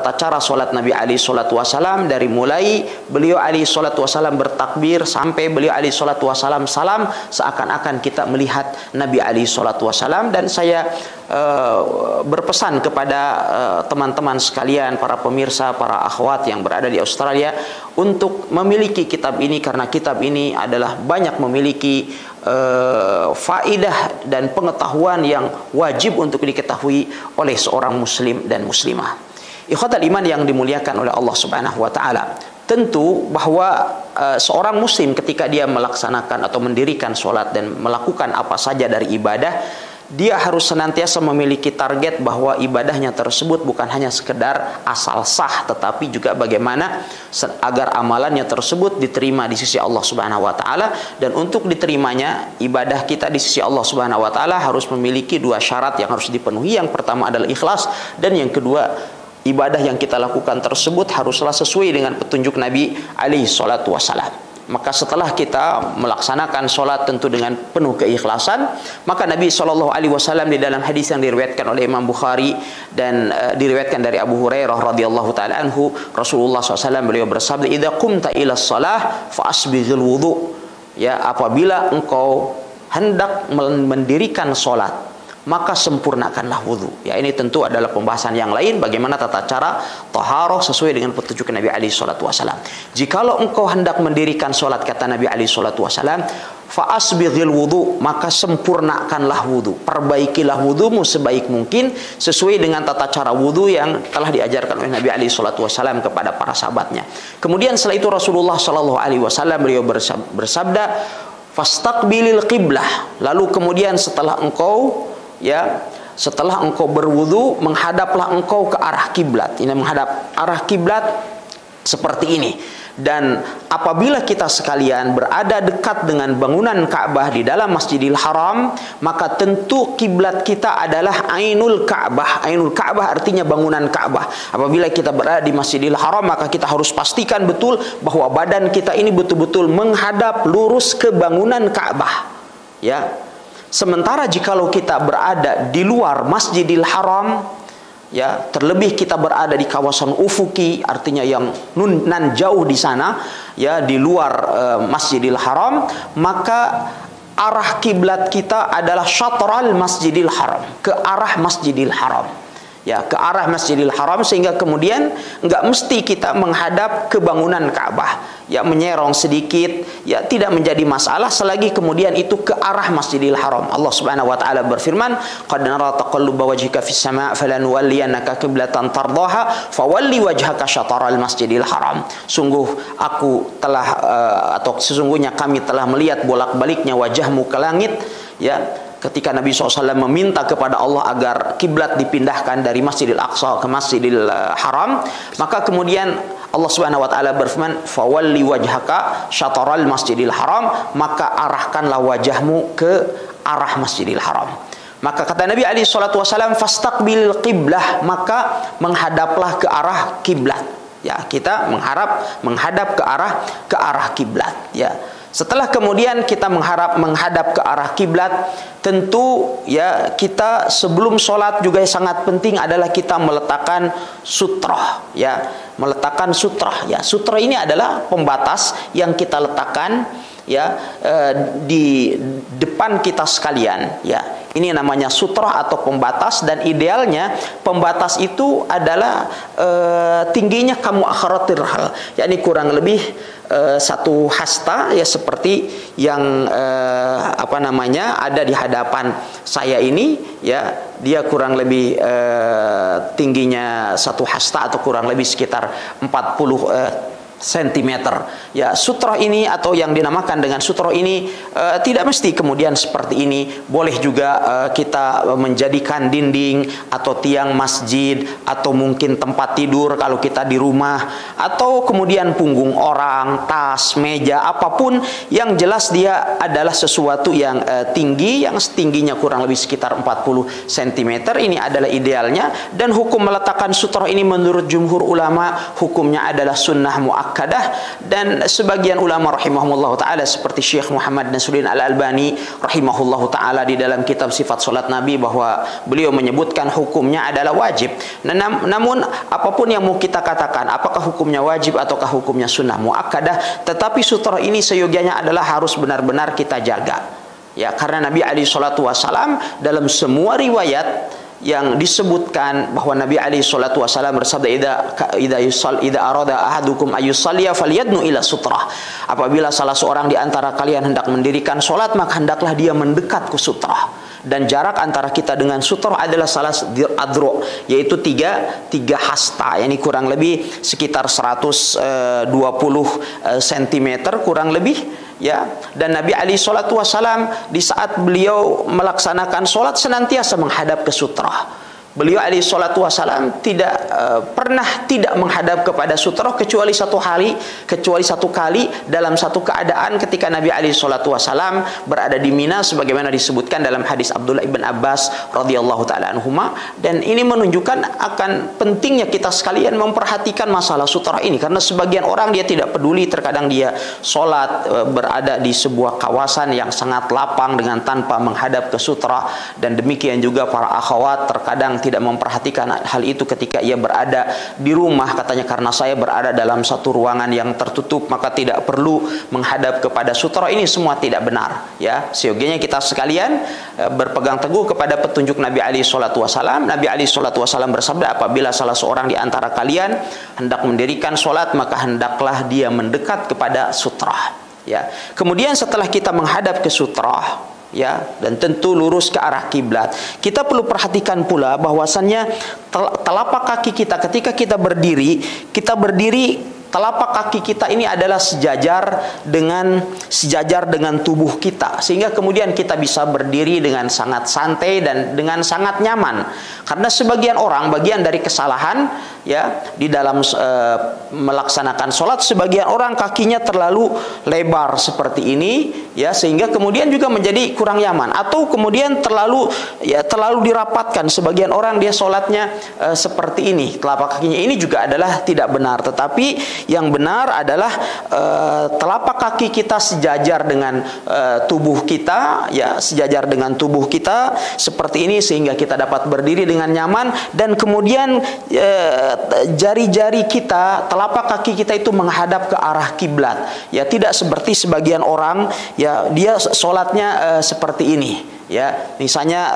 tata cara sholat Nabi alaihi salatu wasalam, dari mulai beliau alaihi salatu wasalam bertakbir sampai beliau alaihi salatu wasalam salam, seakan-akan kita melihat Nabi alaihi salatu wasalam. Dan saya berpesan kepada teman-teman sekalian, para pemirsa, para akhwat yang berada di Australia, untuk memiliki kitab ini, karena kitab ini adalah banyak memiliki faidah dan pengetahuan yang wajib untuk diketahui oleh seorang muslim dan muslimah. Ikhwatal iman yang dimuliakan oleh Allah Subhanahu wa taala, tentu bahwa seorang muslim ketika dia melaksanakan atau mendirikan sholat dan melakukan apa saja dari ibadah, dia harus senantiasa memiliki target bahwa ibadahnya tersebut bukan hanya sekedar asal sah, tetapi juga bagaimana agar amalannya tersebut diterima di sisi Allah Subhanahu wa taala. Dan untuk diterimanya ibadah kita di sisi Allah Subhanahu wa taala harus memiliki dua syarat yang harus dipenuhi. Yang pertama adalah ikhlas, dan yang kedua, ibadah yang kita lakukan tersebut haruslah sesuai dengan petunjuk Nabi alaihi salatu wassalam. Maka setelah kita melaksanakan sholat tentu dengan penuh keikhlasan, maka Nabi SAW di dalam hadis yang diriwayatkan oleh Imam Bukhari dan diriwayatkan dari Abu Hurairah radhiyallahu taala anhu, Rasulullah SAW beliau bersabda, "Idza qumta ila shalah fa asbighil wudu." Ya, apabila engkau hendak mendirikan sholat, maka sempurnakanlah wudhu. Ya, ini tentu adalah pembahasan yang lain, bagaimana tata cara taharah sesuai dengan petunjuk Nabi alaihi salatu wasallam. Jikalau engkau hendak mendirikan sholat, kata Nabi alaihi salatu wasallam, fa asbighil wudhu, maka sempurnakanlah wudhu, perbaikilah wudhumu sebaik mungkin sesuai dengan tata cara wudhu yang telah diajarkan oleh Nabi alaihi salatu wasallam kepada para sahabatnya. Kemudian setelah itu Rasulullah sallallahu alaihi wasallam beliau bersabda, fastaqbilil qiblah. Lalu kemudian setelah engkau berwudu, menghadaplah engkau ke arah kiblat. Ini menghadap arah kiblat seperti ini. Dan apabila kita sekalian berada dekat dengan bangunan Ka'bah di dalam Masjidil Haram, maka tentu kiblat kita adalah Ainul Ka'bah. Ainul Ka'bah artinya bangunan Ka'bah. Apabila kita berada di Masjidil Haram, maka kita harus pastikan betul bahwa badan kita ini betul-betul menghadap lurus ke bangunan Ka'bah. Ya. Sementara jikalau kita berada di luar Masjidil Haram, ya, terlebih kita berada di kawasan ufuki, artinya yang nan jauh di sana, ya, di luar Masjidil Haram, maka arah kiblat kita adalah syatral Masjidil Haram, ke arah Masjidil Haram. Ya, ke arah Masjidil Haram, sehingga kemudian nggak mesti kita menghadap ke bangunan Ka'bah. Ya, menyerong sedikit, ya, tidak menjadi masalah selagi kemudian itu ke arah Masjidil Haram. Allah Subhanahu wa taala berfirman, "Qad nara taqalluba wajhika fis sama' falanuwalliyannaka qiblatan tardaha fawalli wajhaka syatral Masjidil Haram." Sungguh aku telah atau sesungguhnya kami telah melihat bolak-baliknya wajahmu ke langit, ya. Ketika Nabi SAW meminta kepada Allah agar kiblat dipindahkan dari Masjidil Aqsa ke Masjidil Haram, maka kemudian Allah Subhanahu wa taala berfirman, "Fawalli wajhaka syatral Masjidil Haram," maka arahkanlah wajahmu ke arah Masjidil Haram. Maka kata Nabi alaihi salatu wasallam, "Fastaqbil qiblah," maka menghadaplah ke arah kiblat. Ya, kita menghadap ke arah kiblat, ya. Setelah kemudian kita menghadap ke arah kiblat, tentu ya kita sebelum sholat juga sangat penting adalah kita meletakkan sutrah, ya, meletakkan sutrah. Ya, sutrah ini adalah pembatas yang kita letakkan, ya, di depan kita sekalian, ya. Ini namanya sutrah atau pembatas, dan idealnya pembatas itu adalah tingginya kamu akhiratir hal, yakni kurang lebih satu hasta, ya, seperti yang ada di hadapan saya ini, ya, dia kurang lebih tingginya satu hasta atau kurang lebih sekitar 40 cm. Ya, sutroh ini atau yang dinamakan dengan sutroh ini tidak mesti kemudian seperti ini. Boleh juga kita menjadikan dinding atau tiang masjid, atau mungkin tempat tidur kalau kita di rumah, atau kemudian punggung orang, tas, meja, apapun yang jelas dia adalah sesuatu yang tinggi, yang tingginya kurang lebih sekitar 40 cm. Ini adalah idealnya, dan hukum meletakkan sutroh ini menurut jumhur ulama hukumnya adalah sunnah muakkad, muakkadah, dan sebagian ulama rahimahullah taala seperti Syekh Muhammad Nasruddin Al-Albani rahimahullah taala di dalam kitab Sifat Salat Nabi bahwa beliau menyebutkan hukumnya adalah wajib. Namun apapun yang mau kita katakan, apakah hukumnya wajib ataukah hukumnya sunnah muakkadah, tetapi sutra ini seyogianya adalah harus benar-benar kita jaga. Ya, karena Nabi alaihi salatu wasalam dalam semua riwayat yang disebutkan bahwa Nabi alaihi salatu wasallam bersabda, idza arada ahadukum ayyusalliya falyadnu ila sutrah. Apabila salah seorang di antara kalian hendak mendirikan salat, maka hendaklah dia mendekat ke sutrah. Dan jarak antara kita dengan sutrah adalah salah adro, yaitu tiga hasta, yakni kurang lebih sekitar 120 cm kurang lebih. Ya, dan Nabi alaihi salatu wasallam di saat beliau melaksanakan sholat senantiasa menghadap ke sutrah. Beliau alaihi salatu wasallam tidak pernah tidak menghadap kepada sutrah kecuali satu kali dalam satu keadaan ketika Nabi alaihi salatu wasallam berada di Mina, sebagaimana disebutkan dalam hadis Abdullah ibn Abbas radhiyallahu taala anhuma. Dan ini menunjukkan akan pentingnya kita sekalian memperhatikan masalah sutrah ini, karena sebagian orang dia tidak peduli, terkadang dia sholat berada di sebuah kawasan yang sangat lapang dengan tanpa menghadap ke sutrah, dan demikian juga para akhwat terkadang tidak memperhatikan hal itu ketika ia berada di rumah. Katanya, karena saya berada dalam satu ruangan yang tertutup maka tidak perlu menghadap kepada sutra. Ini semua tidak benar, ya. Seyogianya kita sekalian berpegang teguh kepada petunjuk Nabi alaihi salatu wasallam. Nabi alaihi salatu wasallam bersabda, apabila salah seorang di antara kalian hendak mendirikan salat, maka hendaklah dia mendekat kepada sutra, ya. Kemudian setelah kita menghadap ke sutra, ya, dan tentu lurus ke arah kiblat, kita perlu perhatikan pula bahwasannya telapak kaki kita ketika kita berdiri telapak kaki kita ini adalah sejajar dengan tubuh kita, sehingga kemudian kita bisa berdiri dengan sangat santai dan dengan sangat nyaman. Karena sebagian orang, bagian dari kesalahan, ya, di dalam melaksanakan sholat, sebagian orang kakinya terlalu lebar seperti ini, ya, sehingga kemudian juga menjadi kurang nyaman, atau kemudian terlalu dirapatkan. Sebagian orang dia sholatnya seperti ini, telapak kakinya ini juga adalah tidak benar. Tetapi yang benar adalah telapak kaki kita sejajar dengan tubuh kita, ya, sejajar dengan tubuh kita seperti ini, sehingga kita dapat berdiri dengan nyaman. Dan kemudian jari-jari kita, telapak kaki kita itu menghadap ke arah kiblat, ya, tidak seperti sebagian orang, ya, dia sholatnya seperti ini, ya, misalnya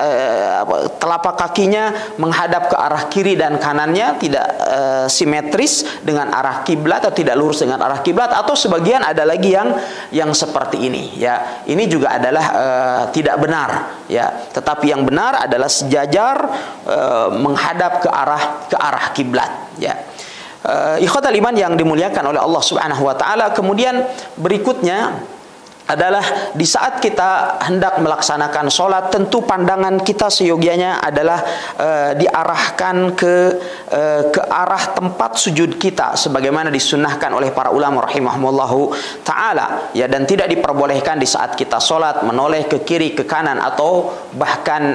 telapak kakinya menghadap ke arah kiri dan kanannya tidak simetris dengan arah kiblat, atau tidak lurus dengan arah kiblat, atau sebagian ada lagi yang seperti ini, ya. Ini juga adalah tidak benar, ya. Tetapi yang benar adalah sejajar menghadap ke arah kiblat, ya. Ikhwatal iman yang dimuliakan oleh Allah Subhanahu wa taala. Kemudian berikutnya adalah di saat kita hendak melaksanakan sholat, tentu pandangan kita seyogianya adalah diarahkan ke arah tempat sujud kita, sebagaimana disunnahkan oleh para ulama rahimahumullahu taala, ya. Dan tidak diperbolehkan di saat kita sholat menoleh ke kiri, ke kanan, atau bahkan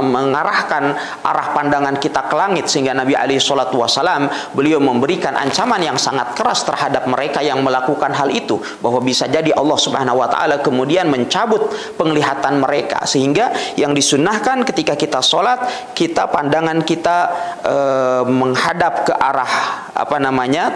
mengarahkan arah pandangan kita ke langit, sehingga Nabi alaihi salatu wasallam beliau memberikan ancaman yang sangat keras terhadap mereka yang melakukan hal itu, bahwa bisa jadi Allah Subhanahu wa taala kemudian mencabut penglihatan mereka. Sehingga yang disunnahkan ketika kita sholat, kita pandangan kita menghadap ke arah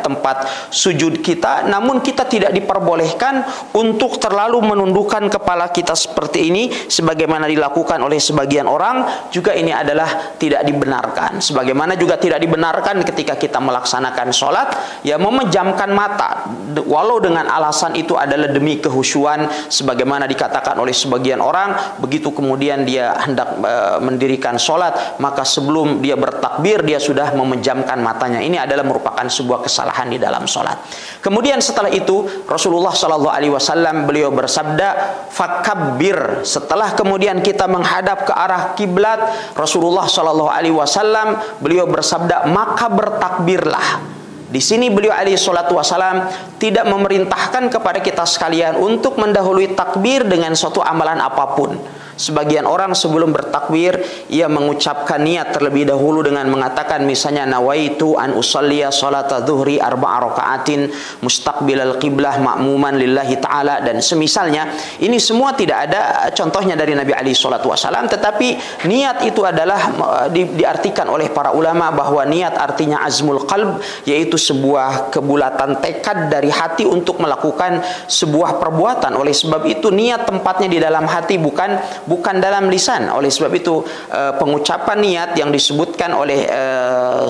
tempat sujud kita, namun kita tidak diperbolehkan untuk terlalu menundukkan kepala kita seperti ini sebagaimana dilakukan oleh sebagian orang. Juga ini adalah tidak dibenarkan, sebagaimana juga tidak dibenarkan ketika kita melaksanakan sholat, ya, memejamkan mata, walau dengan alasan itu adalah demi kehusyuan, sebagaimana dikatakan oleh sebagian orang, begitu kemudian dia hendak mendirikan sholat, maka sebelum dia bertakbir dia sudah memejamkan matanya. Ini adalah merupakan sebuah kesalahan di dalam sholat. Kemudian setelah itu Rasulullah Shallallahu Alaihi Wasallam beliau bersabda, fakabbir. Setelah kemudian kita menghadap ke arah kiblat, Rasulullah Shallallahu Alaihi Wasallam beliau bersabda, maka bertakbirlah. Di sini beliau alaihi salatu wasalam tidak memerintahkan kepada kita sekalian untuk mendahului takbir dengan suatu amalan apapun. Sebagian orang sebelum bertakbir ia mengucapkan niat terlebih dahulu dengan mengatakan misalnya nawaitu an usalliya salata dhuhri arba'a raka'atin mustaqbilal qiblah ma'muman lillahi ta'ala dan semisalnya. Ini semua tidak ada contohnya dari Nabi alaihi salatu wasallam, tetapi niat itu adalah diartikan oleh para ulama bahwa niat artinya azmul qalb, yaitu sebuah kebulatan tekad dari hati untuk melakukan sebuah perbuatan. Oleh sebab itu niat tempatnya di dalam hati, bukan dalam lisan. Oleh sebab itu pengucapan niat yang disebutkan oleh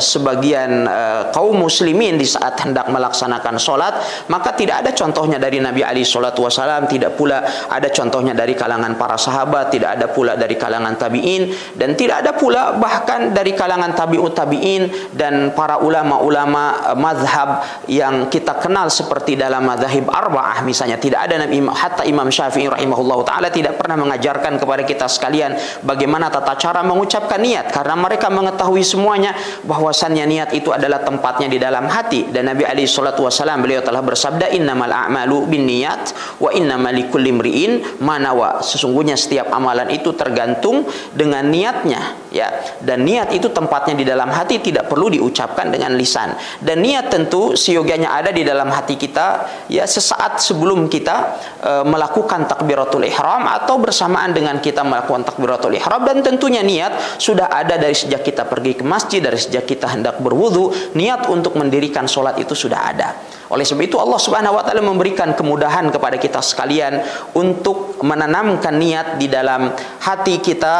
sebagian kaum muslimin di saat hendak melaksanakan sholat, maka tidak ada contohnya dari Nabi alaihi salatu wasallam, tidak pula ada contohnya dari kalangan para sahabat, tidak ada pula dari kalangan tabi'in, dan tidak ada pula bahkan dari kalangan tabi'ut tabi'in dan para ulama-ulama mazhab yang kita kenal seperti dalam mazhab arba'ah misalnya. Tidak ada hatta Imam Syafi'i rahimahullahu taala tidak pernah mengajarkan kepada kita sekalian bagaimana tata cara mengucapkan niat, karena mereka mengetahui semuanya bahwasannya niat itu adalah tempatnya di dalam hati. Dan Nabi alaihi salatu wasallam beliau telah bersabda, innamal a'malu binniyat wa innamal likulli imri'in ma nawa. Sesungguhnya setiap amalan itu tergantung dengan niatnya, ya. Dan niat itu tempatnya di dalam hati, tidak perlu diucapkan dengan lisan. Dan niat tentu seyogianya ada di dalam hati kita, ya, sesaat sebelum kita melakukan takbiratul ihram atau bersamaan dengan kita melakukan takbiratul ihram. Dan tentunya niat sudah ada dari sejak kita pergi ke masjid, dari sejak kita hendak berwudu, niat untuk mendirikan sholat itu sudah ada. Oleh sebab itu Allah Subhanahu wa taala memberikan kemudahan kepada kita sekalian untuk menanamkan niat di dalam hati kita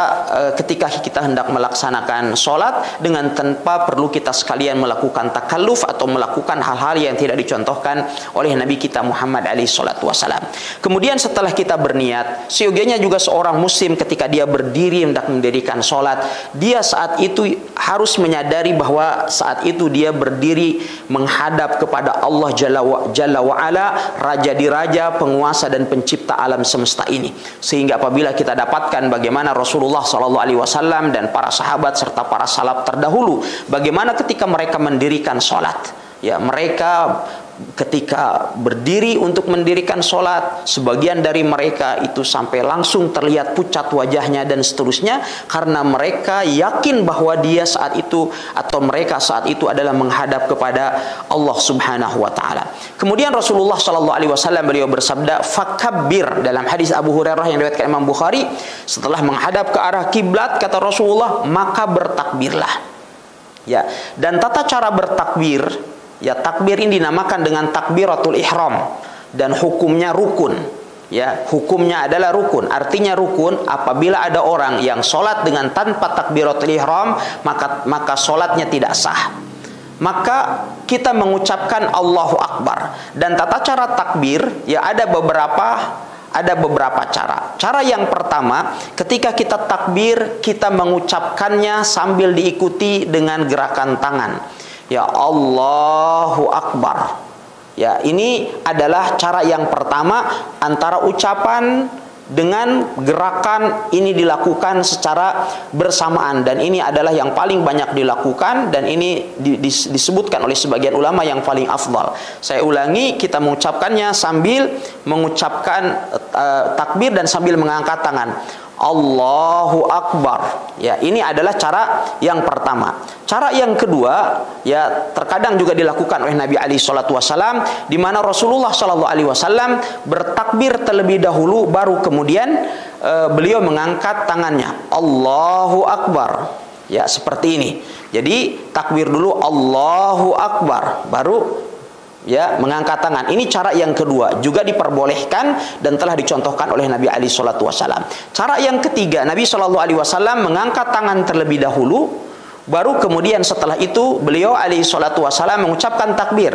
ketika kita hendak melaksanakan sholat, dengan tanpa perlu kita sekalian melakukan takalluf atau melakukan hal-hal yang tidak dicontohkan oleh Nabi kita Muhammad alaihi salatu wasallam. Kemudian setelah kita berniat, seyogianya juga seorang muslim ketika dia berdiri hendak mendirikan sholat, dia saat itu harus menyadari bahwa saat itu dia berdiri menghadap kepada Allah Jalla wa'ala, Raja di Raja, penguasa dan pencipta alam semesta ini. Sehingga apabila kita dapatkan bagaimana Rasulullah SAW dan para sahabat serta para salaf terdahulu, bagaimana ketika mereka mendirikan sholat, ya, mereka ketika berdiri untuk mendirikan sholat, sebagian dari mereka itu sampai langsung terlihat pucat wajahnya dan seterusnya, karena mereka yakin bahwa dia saat itu atau mereka saat itu adalah menghadap kepada Allah Subhanahu wa taala. Kemudian Rasulullah SAW beliau bersabda, fakabbir, dalam hadis Abu Hurairah yang diriwayatkan Imam Bukhari, setelah menghadap ke arah kiblat kata Rasulullah, maka bertakbirlah. Ya, dan tata cara bertakbir, ya, takbir ini dinamakan dengan takbiratul ihram dan hukumnya rukun. Ya, hukumnya adalah rukun. Artinya rukun apabila ada orang yang sholat dengan tanpa takbiratul ihram, maka sholatnya tidak sah. Maka kita mengucapkan Allahu Akbar. Dan tata cara takbir, ya, ada beberapa cara. Cara yang pertama, ketika kita takbir, kita mengucapkannya sambil diikuti dengan gerakan tangan. Ya, Allahu Akbar. Ya, ini adalah cara yang pertama, antara ucapan dengan gerakan ini dilakukan secara bersamaan, dan ini adalah yang paling banyak dilakukan, dan ini disebutkan oleh sebagian ulama yang paling afdal. Saya ulangi, kita mengucapkannya sambil mengucapkan takbir dan sambil mengangkat tangan. Allahu Akbar. Ya, ini adalah cara yang pertama. Cara yang kedua, ya, terkadang juga dilakukan oleh Nabi alaihi salatu wasallam, di mana Rasulullah sallallahu alaihi wasallam bertakbir terlebih dahulu, baru kemudian beliau mengangkat tangannya. Allahu Akbar. Ya, seperti ini. Jadi takbir dulu Allahu Akbar, baru, ya, mengangkat tangan. Ini cara yang kedua, juga diperbolehkan dan telah dicontohkan oleh Nabi alaihi salatu wasallam. Cara yang ketiga, Nabi sallallahu alaihi wasallam mengangkat tangan terlebih dahulu, baru kemudian setelah itu beliau alaihi salatu wasallam mengucapkan takbir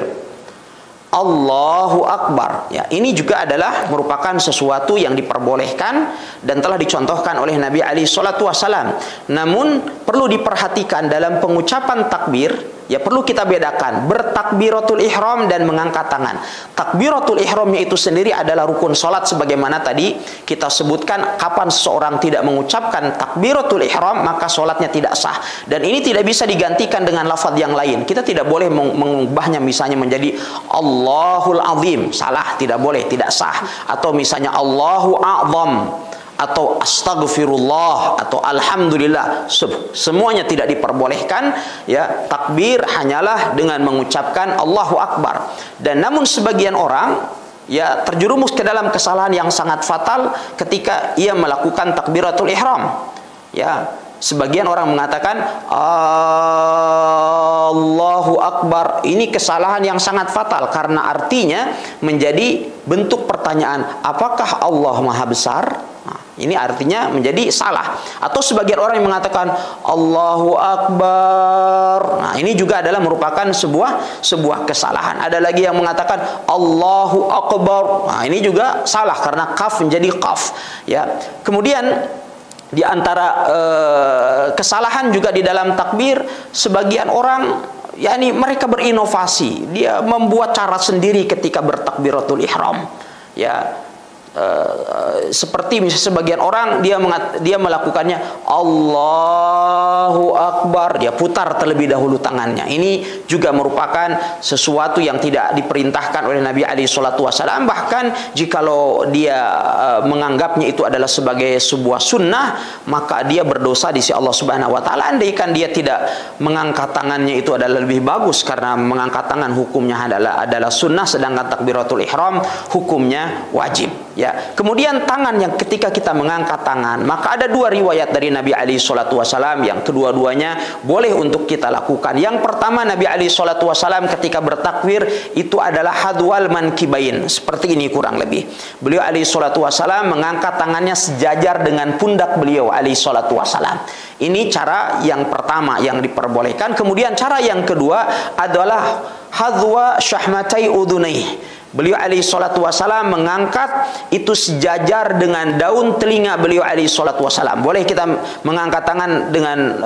Allahu Akbar. Ya, ini juga adalah merupakan sesuatu yang diperbolehkan dan telah dicontohkan oleh Nabi alaihi salatu wasallam. Namun perlu diperhatikan dalam pengucapan takbir, ya, perlu kita bedakan bertakbiratul ihram dan mengangkat tangan. Takbiratul ihramnya itu sendiri adalah rukun salat, sebagaimana tadi kita sebutkan, kapan seseorang tidak mengucapkan takbiratul ihram maka salatnya tidak sah. Dan ini tidak bisa digantikan dengan lafaz yang lain. Kita tidak boleh mengubahnya misalnya menjadi Allahul Azim, salah, tidak boleh, tidak sah. Atau misalnya Allahu A'zam, atau astaghfirullah atau alhamdulillah, semuanya tidak diperbolehkan. Ya, takbir hanyalah dengan mengucapkan Allahu Akbar. Dan namun sebagian orang ya terjerumus ke dalam kesalahan yang sangat fatal ketika ia melakukan takbiratul ihram. Ya, sebagian orang mengatakan Allahu Akbar. Ini kesalahan yang sangat fatal karena artinya menjadi bentuk pertanyaan, apakah Allah Maha Besar? Nah, ini artinya menjadi salah. Atau sebagian orang yang mengatakan Allahu Akbar. Nah, ini juga adalah merupakan sebuah kesalahan. Ada lagi yang mengatakan Allahu Akbar. Nah, ini juga salah karena kaf menjadi qaf. Ya. Kemudian di antara kesalahan juga di dalam takbir, sebagian orang yakni mereka berinovasi, dia membuat cara sendiri ketika bertakbiratul ihram. Ya, seperti misalnya sebagian orang dia melakukannya Allahu Akbar, dia putar terlebih dahulu tangannya. Ini juga merupakan sesuatu yang tidak diperintahkan oleh Nabi alaihi salatu wasallam. Bahkan jikalau dia menganggapnya itu adalah sebagai sebuah sunnah, maka dia berdosa di sisi Allah Subhanahu wa taala. Andaikan dia tidak mengangkat tangannya, itu adalah lebih bagus karena mengangkat tangan hukumnya adalah sunnah, sedangkan takbiratul ihram hukumnya wajib. Ya, kemudian tangan yang ketika kita mengangkat tangan, maka ada dua riwayat dari Nabi alaihi salatu wasallam yang kedua-duanya boleh untuk kita lakukan. Yang pertama, Nabi alaihi salatu wasallam ketika bertakbir itu adalah hadwal mankibain, seperti ini kurang lebih. Beliau alaihi salatu wasallam mengangkat tangannya sejajar dengan pundak beliau alaihi salatu wasallam. Ini cara yang pertama yang diperbolehkan. Kemudian cara yang kedua adalah hadwa syahmatai udhunaih. Beliau alaihi salatu wasallam mengangkat itu sejajar dengan daun telinga beliau alaihi salatu wasallam. Boleh kita mengangkat tangan dengan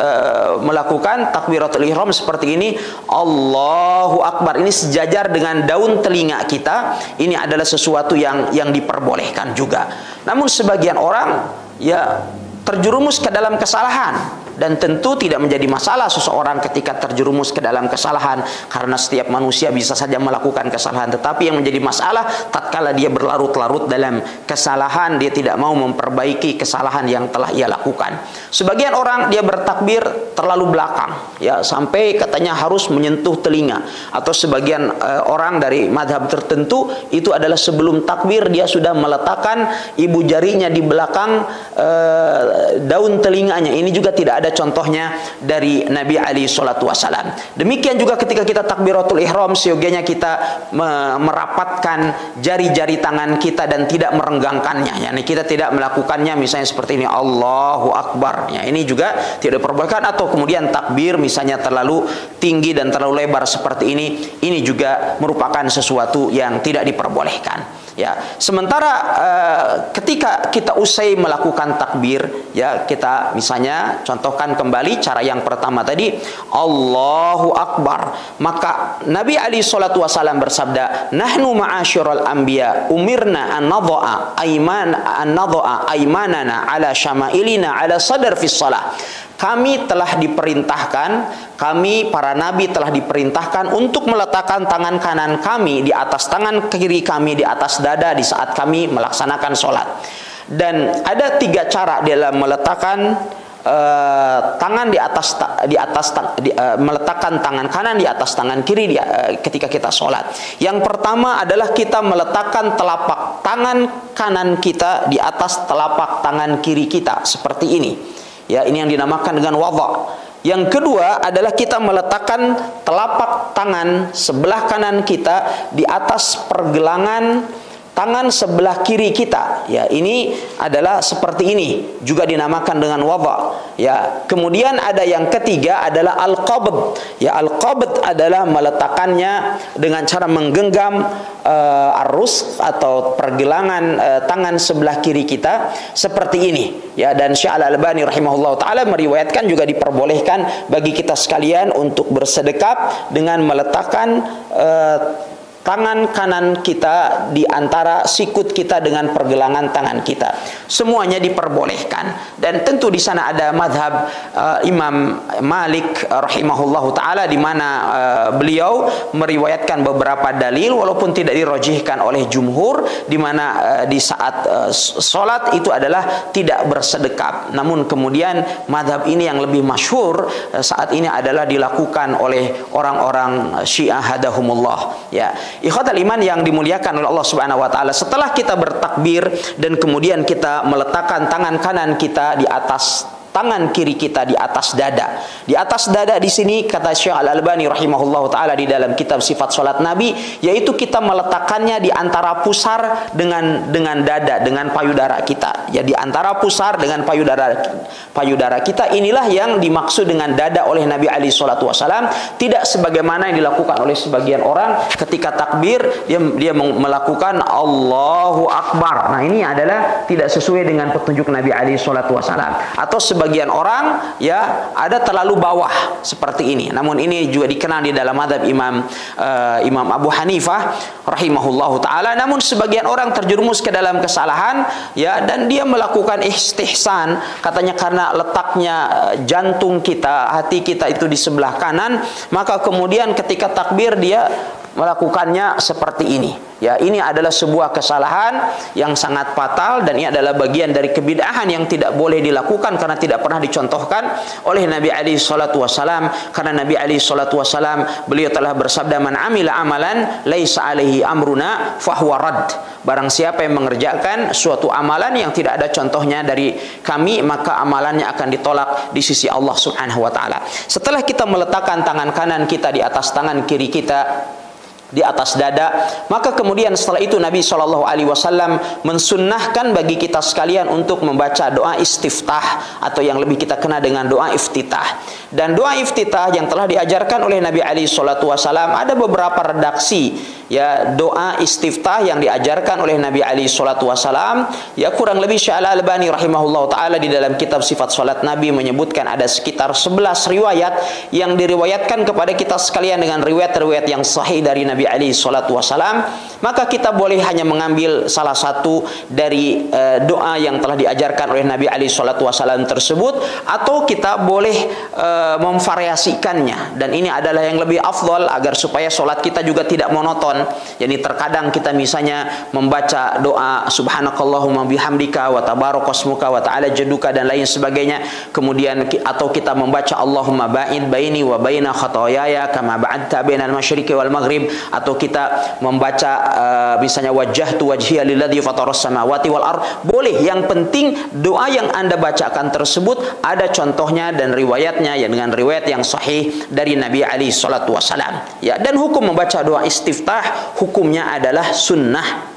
melakukan takbiratul ihram seperti ini, Allahu Akbar. Ini sejajar dengan daun telinga kita. Ini adalah sesuatu yang diperbolehkan juga. Namun sebagian orang ya terjerumus ke dalam kesalahan. Dan tentu tidak menjadi masalah seseorang ketika terjerumus ke dalam kesalahan, karena setiap manusia bisa saja melakukan kesalahan. Tetapi yang menjadi masalah tatkala dia berlarut-larut dalam kesalahan, dia tidak mau memperbaiki kesalahan yang telah ia lakukan. Sebagian orang dia bertakbir terlalu belakang, ya, sampai katanya harus menyentuh telinga. Atau sebagian orang dari madhab tertentu itu adalah sebelum takbir dia sudah meletakkan ibu jarinya di belakang daun telinganya. Ini juga tidak ada contohnya dari Nabi alaihi salatu wasallam. Demikian juga ketika kita takbiratul ihram, seyogianya kita merapatkan jari-jari tangan kita dan tidak merenggangkannya. Yani kita tidak melakukannya misalnya seperti ini, Allahu Akbar. Ya, ini juga tidak diperbolehkan. Atau kemudian takbir misalnya terlalu tinggi dan terlalu lebar seperti ini juga merupakan sesuatu yang tidak diperbolehkan. Ya, sementara ketika kita usai melakukan takbir, ya, kita misalnya contohkan kembali cara yang pertama tadi, Allahu Akbar. Maka Nabi alaihi salatu wasallam bersabda, "Nahnu ma'asyiral anbiya umirna an nadha'a aymanana ala syama'ilina ala sadar fis shalah." Kami telah diperintahkan, kami para nabi telah diperintahkan untuk meletakkan tangan kanan kami di atas tangan kiri kami di atas dada di saat kami melaksanakan sholat. Dan ada 3 cara dalam meletakkan tangan meletakkan tangan kanan di atas tangan kiri ketika kita sholat. Yang pertama adalah kita meletakkan telapak tangan kanan kita di atas telapak tangan kiri kita seperti ini. Ya, ini yang dinamakan dengan wadha. Yang kedua adalah kita meletakkan telapak tangan sebelah kanan kita di atas pergelangan tangan sebelah kiri kita. Ya, ini adalah seperti ini, juga dinamakan dengan wadha. Ya, kemudian ada yang ketiga adalah al-qabd. Ya, al-qabd adalah meletakkannya dengan cara menggenggam arus atau pergelangan tangan sebelah kiri kita seperti ini. Ya, dan Syekh Al-Albani rahimahullah taala meriwayatkan juga diperbolehkan bagi kita sekalian untuk bersedekap dengan meletakkan tangan kanan kita di antara sikut kita dengan pergelangan tangan kita. Semuanya diperbolehkan. Dan tentu di sana ada madhab Imam Malik rahimahullahu taala, di mana beliau meriwayatkan beberapa dalil walaupun tidak dirojihkan oleh jumhur, di mana di saat sholat itu adalah tidak bersedekap. Namun kemudian madhab ini yang lebih masyhur saat ini adalah dilakukan oleh orang-orang Syiah hadahumullah. Ya, ikhwatal iman yang dimuliakan oleh Allah Subhanahu wa taala, setelah kita bertakbir dan kemudian kita meletakkan tangan kanan kita di atas tangan kiri kita di atas dada. Di atas dada di sini kata Syekh Al-Albani rahimahullahu taala di dalam kitab Sifat Salat Nabi, yaitu kita meletakkannya di antara pusar dengan dada, dengan payudara kita. Ya, di antara pusar dengan payudara kita, inilah yang dimaksud dengan dada oleh Nabi alaihi salatu wasalam, tidak sebagaimana yang dilakukan oleh sebagian orang ketika takbir dia melakukan Allahu Akbar. Nah, ini adalah tidak sesuai dengan petunjuk Nabi alaihi salatu wasalam. Atau sebagian orang ya ada terlalu bawah seperti ini. Namun ini juga dikenal di dalam mazhab Imam Abu Hanifah rahimahullahu taala. Namun sebagian orang terjerumus ke dalam kesalahan ya, dan dia melakukan istihsan, katanya karena letaknya jantung kita, hati kita itu di sebelah kanan, maka kemudian ketika takbir dia melakukannya seperti ini. Ya, ini adalah sebuah kesalahan yang sangat fatal, dan ini adalah bagian dari kebid'ahan yang tidak boleh dilakukan karena tidak pernah dicontohkan oleh Nabi alaihi salatu wasalam. Karena Nabi alaihi salatu wasalam beliau telah bersabda, "Man amila amalan laisa alaihi amruna fahuwa rad." Barang siapa yang mengerjakan suatu amalan yang tidak ada contohnya dari kami, maka amalannya akan ditolak di sisi Allah Subhanahu wa taala. Setelah kita meletakkan tangan kanan kita di atas tangan kiri kita di atas dada, maka kemudian setelah itu Nabi SAW mensunnahkan bagi kita sekalian untuk membaca doa istiftah, atau yang lebih kita kenal dengan doa iftitah. Dan doa iftitah yang telah diajarkan oleh Nabi SAW ada beberapa redaksi ya doa istiftah yang diajarkan oleh Nabi SAW. Ya, kurang lebih Syekh Al-Albani rahimahullah taala di dalam kitab Sifat Salat Nabi menyebutkan ada sekitar 11 riwayat yang diriwayatkan kepada kita sekalian dengan riwayat-riwayat yang sahih dari Nabi alaihi salatu wasalam. Maka kita boleh hanya mengambil salah satu dari doa yang telah diajarkan oleh Nabi alaihi salatu wasalam tersebut, atau kita boleh memvariasikannya, dan ini adalah yang lebih afdal agar supaya solat kita juga tidak monoton. Jadi terkadang kita misalnya membaca doa subhanakallahumma bihamdika wa tabarakasmuka wa ta'ala jadduka dan lain sebagainya, kemudian atau kita membaca Allahumma ba'id baini wa baina khataayaya kama ba'adta bainal masyriqi wal maghrib, atau kita membaca misalnya wajjahtu wajhiya lilladzi fataras samawati wal ard. Boleh, yang penting doa yang Anda bacakan tersebut ada contohnya dan riwayatnya ya, dengan riwayat yang sahih dari Nabi alaihi salatu wasalam. Ya, dan hukum membaca doa istiftah hukumnya adalah sunnah.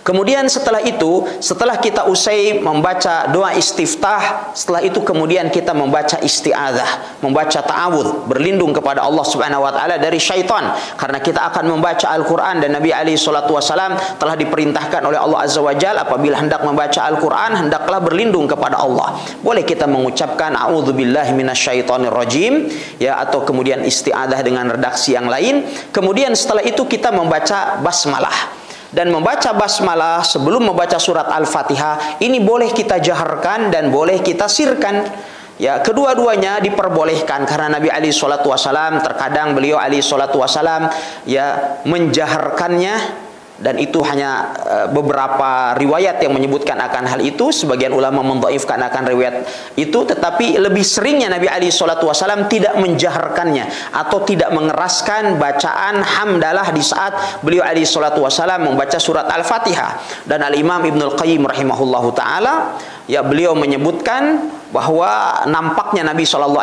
Kemudian setelah itu, setelah kita usai membaca doa istiftah, setelah itu kemudian kita membaca isti'adzah, membaca ta'awudz, berlindung kepada Allah Subhanahu wa taala dari syaitan. Karena kita akan membaca Al-Qur'an, dan Nabi alaihi salatu wasalam telah diperintahkan oleh Allah Azza wa Jalla apabila hendak membaca Al-Qur'an hendaklah berlindung kepada Allah. Boleh kita mengucapkan a'udzubillahi minasyaitonir rajim ya, atau kemudian isti'adzah dengan redaksi yang lain. Kemudian setelah itu kita membaca basmalah. Dan membaca basmalah sebelum membaca surat Al-Fatihah ini boleh kita jaharkan dan boleh kita sirkan. Ya, kedua-duanya diperbolehkan karena Nabi alaihi salatu wasalam terkadang beliau alaihi salatu wasalam ya menjaharkannya, dan itu hanya beberapa riwayat yang menyebutkan akan hal itu. Sebagian ulama mendhaifkan akan riwayat itu, tetapi lebih seringnya Nabi alaihi salatu wasalam tidak menjaharkannya atau tidak mengeraskan bacaan hamdalah di saat beliau alaihi salatu wasalam membaca surat Al-Fatihah. Dan Al-Imam Ibnul Qayyim rahimahullahu taala ya, beliau menyebutkan bahwa nampaknya Nabi SAW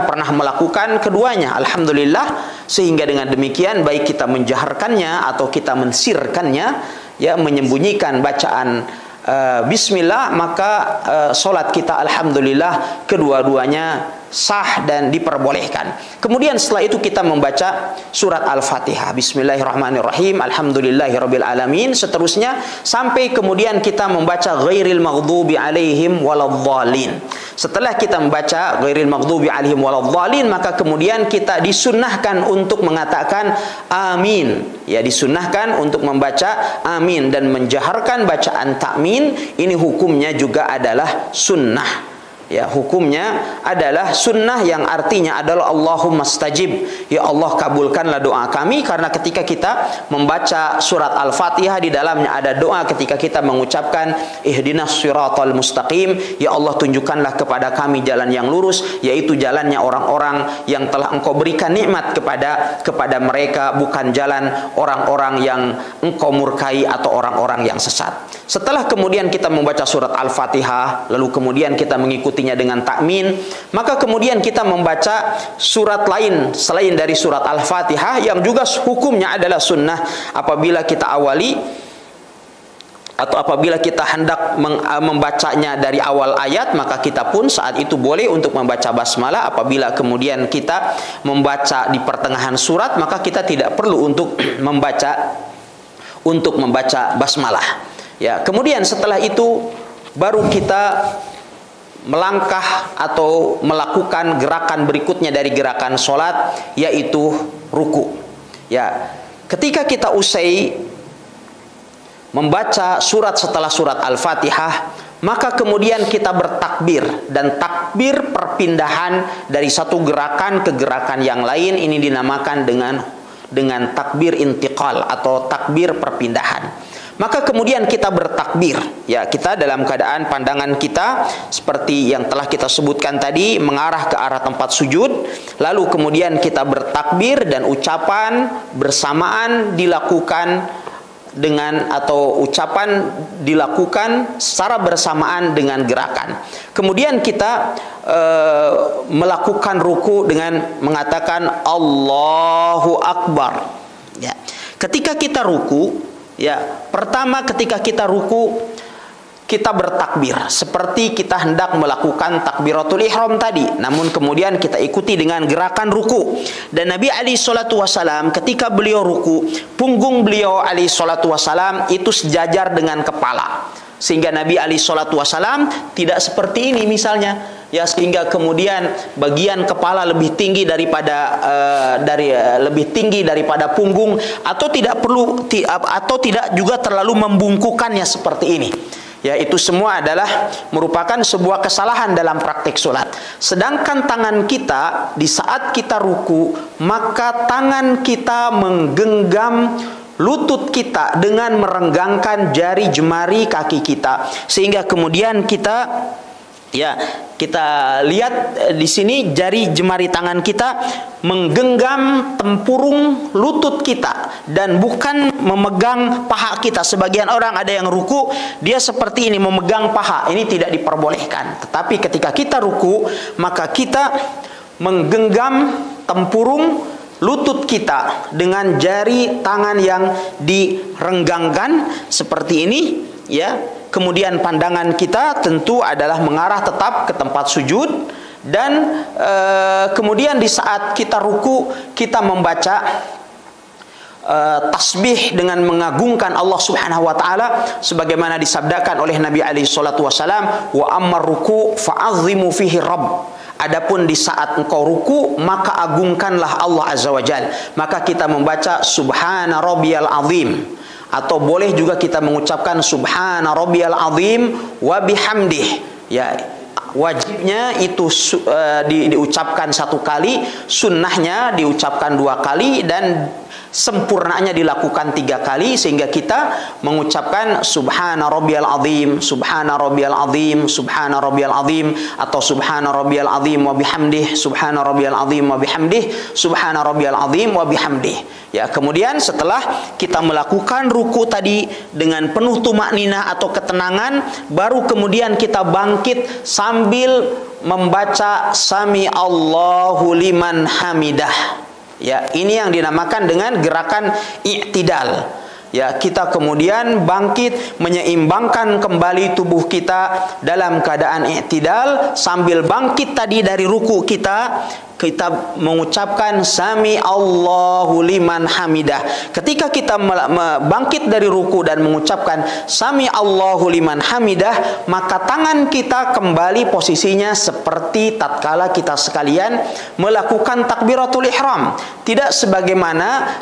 pernah melakukan keduanya, alhamdulillah, sehingga dengan demikian baik kita menjaharkannya atau kita mensirkannya ya, menyembunyikan bacaan bismillah, maka solat kita alhamdulillah kedua-duanya sah dan diperbolehkan. Kemudian setelah itu kita membaca surat Al-Fatihah, bismillahirrahmanirrahim, alhamdulillahirabbil alamin, seterusnya sampai kemudian kita membaca ghairil maghdubi alaihim waladhdallin. Setelah kita membaca ghairil maghdubi alaihim waladhdallin, maka kemudian kita disunnahkan untuk mengatakan amin. Ya, disunnahkan untuk membaca amin dan menjaharkan bacaan takmin. Ini hukumnya juga adalah sunnah. Ya, hukumnya adalah sunnah yang artinya adalah Allahumma stajib, ya Allah kabulkanlah doa kami. Karena ketika kita membaca surat Al-Fatihah, di dalamnya ada doa ketika kita mengucapkan ihdinas siratal mustaqim, ya Allah tunjukkanlah kepada kami jalan yang lurus, yaitu jalannya orang-orang yang telah Engkau berikan nikmat kepada mereka, bukan jalan orang-orang yang Engkau murkai atau orang-orang yang sesat. Setelah kemudian kita membaca surat Al-Fatihah, lalu kemudian kita mengikutinya dengan takmin, maka kemudian kita membaca surat lain selain dari surat Al-Fatihah yang juga hukumnya adalah sunnah. Apabila kita awali atau apabila kita hendak membacanya dari awal ayat, maka kita pun saat itu boleh untuk membaca basmalah. Apabila kemudian kita membaca di pertengahan surat, maka kita tidak perlu untuk membaca basmalah. Ya, kemudian setelah itu baru kita melangkah atau melakukan gerakan berikutnya dari gerakan sholat, yaitu ruku. Ya, ketika kita usai membaca surat setelah surat Al-Fatihah, maka kemudian kita bertakbir, dan takbir perpindahan dari satu gerakan ke gerakan yang lain ini dinamakan dengan takbir intiqal atau takbir perpindahan. Maka kemudian kita bertakbir, ya, kita dalam keadaan pandangan kita seperti yang telah kita sebutkan tadi mengarah ke arah tempat sujud, lalu kemudian kita bertakbir dan ucapan bersamaan dilakukan dengan, atau ucapan dilakukan secara bersamaan dengan gerakan. Kemudian kita melakukan ruku dengan mengatakan Allahu Akbar. Ya. Ketika kita ruku, ya, pertama ketika kita ruku kita bertakbir seperti kita hendak melakukan takbiratul ihram tadi, namun kemudian kita ikuti dengan gerakan ruku. Dan Nabi alaihi salatu wasalam ketika beliau ruku, punggung beliau alaihi salatu wasalam itu sejajar dengan kepala, sehingga Nabi alaihi salatu wasalam tidak seperti ini misalnya, ya, sehingga kemudian bagian kepala lebih tinggi daripada lebih tinggi daripada punggung, atau tidak juga terlalu membungkukannya seperti ini. Ya, itu semua adalah merupakan sebuah kesalahan dalam praktik sholat. Sedangkan tangan kita di saat kita ruku, maka tangan kita menggenggam lutut kita dengan merenggangkan jari jemari kaki kita, sehingga kemudian kita lihat di sini jari jemari tangan kita menggenggam tempurung lutut kita dan bukan memegang paha kita. Sebagian orang ada yang ruku dia seperti ini, memegang paha. Ini tidak diperbolehkan. Tetapi ketika kita ruku, maka kita menggenggam tempurung lutut kita dengan jari tangan yang direnggangkan seperti ini, ya. Kemudian pandangan kita tentu adalah mengarah tetap ke tempat sujud, dan kemudian di saat kita ruku kita membaca tasbih dengan mengagungkan Allah Subhanahu wa taala, sebagaimana disabdakan oleh Nabi alaihi salatu wasalam, wa ammar ruku fa'azzimu fihi rabb. Adapun di saat engkau ruku, maka agungkanlah Allah azza wajal. Maka kita membaca subhana rabbiyal azim, atau boleh juga kita mengucapkan subhana rabbiyal azim wa bihamdih. Ya, wajibnya itu diucapkan satu kali, sunnahnya diucapkan 2 kali, dan sempurnanya dilakukan 3 kali, sehingga kita mengucapkan subhana rabbiyal azim, subhana rabbiyal azim, subhana rabbiyal azim, atau subhana rabbiyal azim wa bihamdih, subhana rabbiyal azim wa bihamdih, subhana rabbiyal azim wa bihamdih. Ya, kemudian setelah kita melakukan ruku tadi dengan penuh tumakninah atau ketenangan, baru kemudian kita bangkit sambil membaca sami Allahu liman hamidah. Ya, ini yang dinamakan dengan gerakan i'tidal. Ya, kita kemudian bangkit menyeimbangkan kembali tubuh kita dalam keadaan i'tidal, sambil bangkit tadi dari ruku kita kita mengucapkan sami Allahu liman hamidah. Ketika kita bangkit dari ruku dan mengucapkan sami Allahu liman hamidah, maka tangan kita kembali posisinya seperti tatkala kita sekalian melakukan takbiratul ihram. Tidak sebagaimana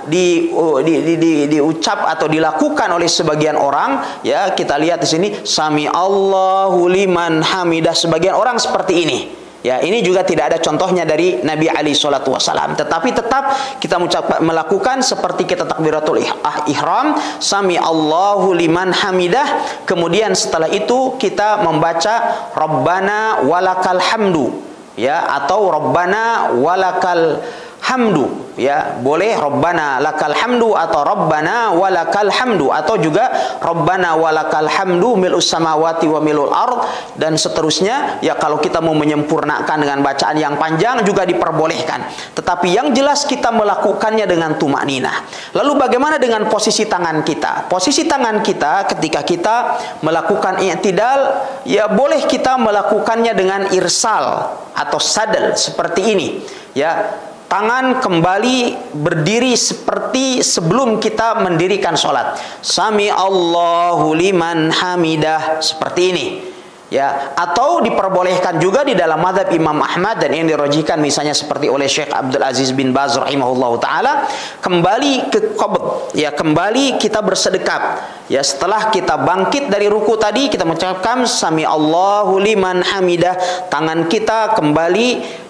diucap atau dilakukan oleh sebagian orang, ya, kita lihat di sini sami Allahu liman hamidah, sebagian orang seperti ini. Ya, ini juga tidak ada contohnya dari Nabi alaihi salatu wasallam. Tetapi tetap kita melakukan seperti kita takbiratul ihram, sami Allahu liman hamidah. Kemudian setelah itu kita membaca Rabbana walakal hamdu, ya, atau Rabbana walakal hamdu, ya, boleh Rabbana lakal hamdu atau Rabbana walakal hamdu, atau juga Rabbana walakal hamdu mil'us samawati wa mil'ul ard, dan seterusnya. Ya, kalau kita mau menyempurnakan dengan bacaan yang panjang juga diperbolehkan, tetapi yang jelas kita melakukannya dengan tumakninah. Lalu bagaimana dengan posisi tangan kita? Posisi tangan kita ketika kita melakukan i'tidal, ya, boleh kita melakukannya dengan irsal atau sadal seperti ini, ya. Tangan kembali berdiri seperti sebelum kita mendirikan sholat. Sami Allahu liman hamidah, seperti ini, ya. Atau diperbolehkan juga di dalam mazhab Imam Ahmad, dan yang dirajihkan misalnya seperti oleh Syekh Abdul Aziz bin Baz rahimahullahu taala, kembali ke qabd, ya, kembali kita bersedekap. Ya, setelah kita bangkit dari ruku tadi, kita mengucapkan sami Allahu liman hamidah, tangan kita kembali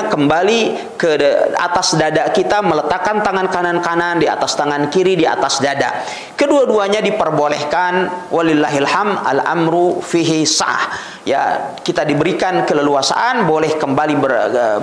kembali ke atas dada kita, meletakkan tangan kanan di atas tangan kiri di atas dada. Kedua-duanya diperbolehkan, walillahil hamd, al-amru fihi sah. Ya, kita diberikan keleluasaan, boleh kembali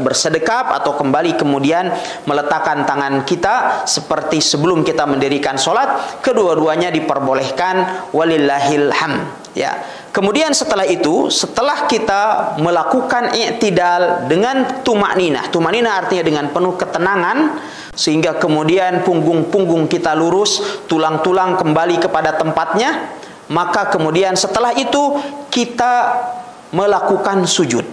bersedekap atau kembali kemudian meletakkan tangan kita seperti sebelum kita mendirikan sholat. Kedua-duanya diperbolehkan, walillahil hamd, ya. Kemudian setelah itu, setelah kita melakukan i'tidal dengan tumakninah, tumakninah artinya dengan penuh ketenangan, sehingga kemudian punggung-punggung kita lurus, tulang-tulang kembali kepada tempatnya, maka kemudian setelah itu kita melakukan sujud.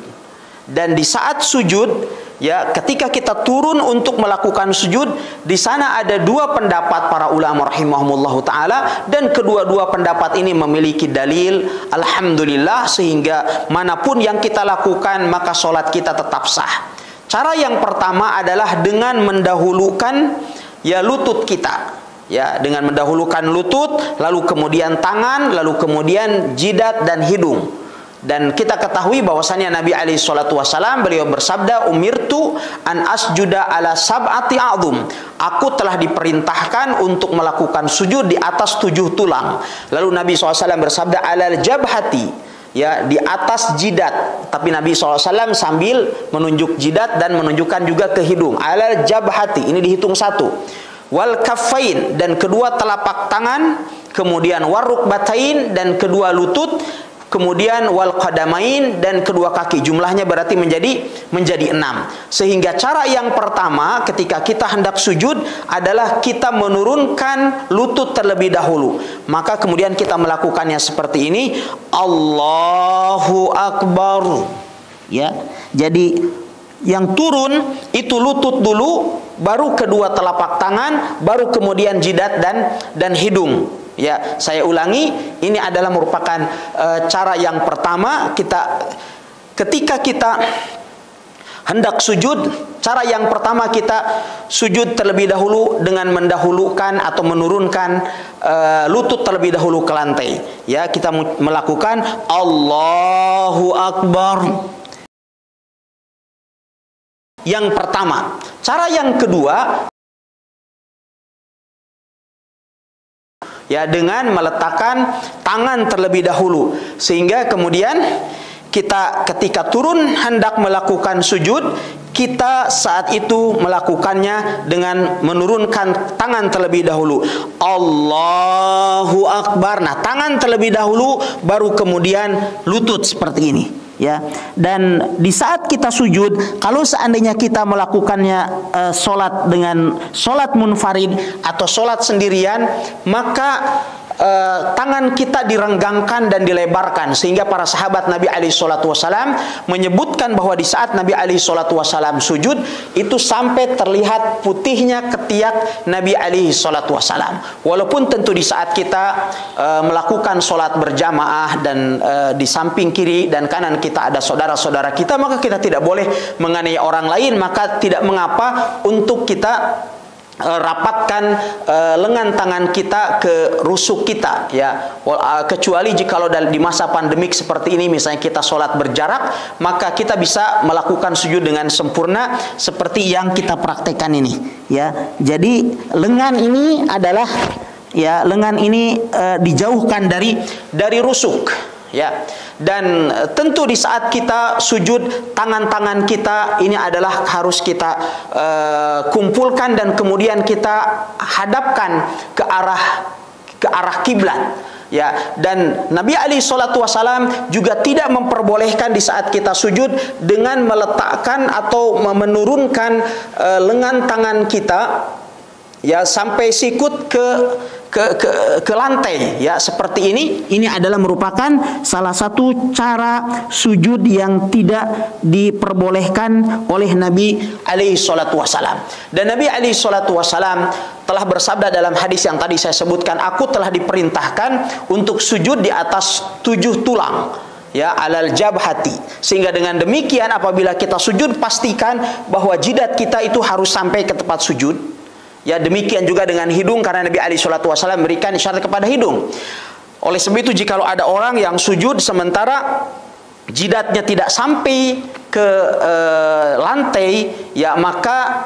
Dan di saat sujud, ya, ketika kita turun untuk melakukan sujud, di sana ada dua pendapat para ulama rahimahumullahu taala, dan kedua-dua pendapat ini memiliki dalil, alhamdulillah, sehingga manapun yang kita lakukan maka sholat kita tetap sah. Cara yang pertama adalah dengan mendahulukan, ya, lutut kita, ya, dengan mendahulukan lutut, lalu kemudian tangan, lalu kemudian jidat dan hidung. Dan kita ketahui bahwasannya Nabi alaihi salatu wasallam, beliau bersabda, umirtu an asjuda ala sab'ati a'dhum. Aku telah diperintahkan untuk melakukan sujud di atas 7 tulang. Lalu Nabi SAW bersabda alal jabhati, ya, di atas jidat. Tapi Nabi SAW sambil menunjuk jidat dan menunjukkan juga ke hidung. Alal jabhati, ini dihitung 1. Wal kaffain, dan kedua telapak tangan. Kemudian warukbatain, dan kedua lutut. Kemudian wal qadamain, dan kedua kaki. Jumlahnya berarti menjadi 6. Sehingga cara yang pertama ketika kita hendak sujud adalah kita menurunkan lutut terlebih dahulu. Maka kemudian kita melakukannya seperti ini, Allahu Akbar. Ya. Jadi yang turun itu lutut dulu, baru kedua telapak tangan, baru kemudian jidat dan hidung. Ya, saya ulangi, ini adalah merupakan cara yang pertama ketika kita hendak sujud. Cara yang pertama kita sujud terlebih dahulu dengan mendahulukan atau menurunkan lutut terlebih dahulu ke lantai. Ya, kita melakukan Allahu Akbar. Yang pertama. Cara yang kedua, ya, dengan meletakkan tangan terlebih dahulu, sehingga kemudian kita ketika turun hendak melakukan sujud, kita saat itu melakukannya dengan menurunkan tangan terlebih dahulu, Allahu Akbar. Nah, tangan terlebih dahulu, baru kemudian lutut seperti ini. Ya, dan di saat kita sujud, kalau seandainya kita melakukannya solat dengan solat munfarid atau solat sendirian, maka tangan kita direnggangkan dan dilebarkan, sehingga para sahabat Nabi alaihi salatu wasalam menyebutkan bahwa di saat Nabi alaihi salatu wasalam sujud itu sampai terlihat putihnya ketiak Nabi alaihi salatu wasalam. Walaupun tentu di saat kita melakukan sholat berjamaah dan di samping kiri dan kanan kita ada saudara-saudara kita, maka kita tidak boleh menganiaya orang lain, maka tidak mengapa untuk kita rapatkan lengan tangan kita ke rusuk kita, ya. Kecuali jikalau di masa pandemik seperti ini, misalnya kita sholat berjarak, maka kita bisa melakukan sujud dengan sempurna seperti yang kita praktekkan ini, ya. Jadi lengan ini adalah, ya, lengan ini dijauhkan dari rusuk, ya. Dan tentu di saat kita sujud, tangan-tangan kita ini adalah harus kita kumpulkan dan kemudian kita hadapkan ke arah kiblat, ya. Dan Nabi alaihi salatu wasalam juga tidak memperbolehkan di saat kita sujud dengan meletakkan atau menurunkan lengan tangan kita, ya, sampai sikut ke lantai, ya, seperti ini adalah merupakan salah satu cara sujud yang tidak diperbolehkan oleh Nabi alaihi salatu wasalam. Dan Nabi alaihi salatu wasalam telah bersabda dalam hadis yang tadi saya sebutkan, aku telah diperintahkan untuk sujud di atas 7 tulang, ya, alal jabhati. Sehingga dengan demikian apabila kita sujud, pastikan bahwa jidat kita itu harus sampai ke tempat sujud. Ya, demikian juga dengan hidung, karena Nabi alaihi salatu wasallam memberikan isyarat kepada hidung. Oleh sebab itu, jikalau ada orang yang sujud sementara jidatnya tidak sampai ke lantai, ya, maka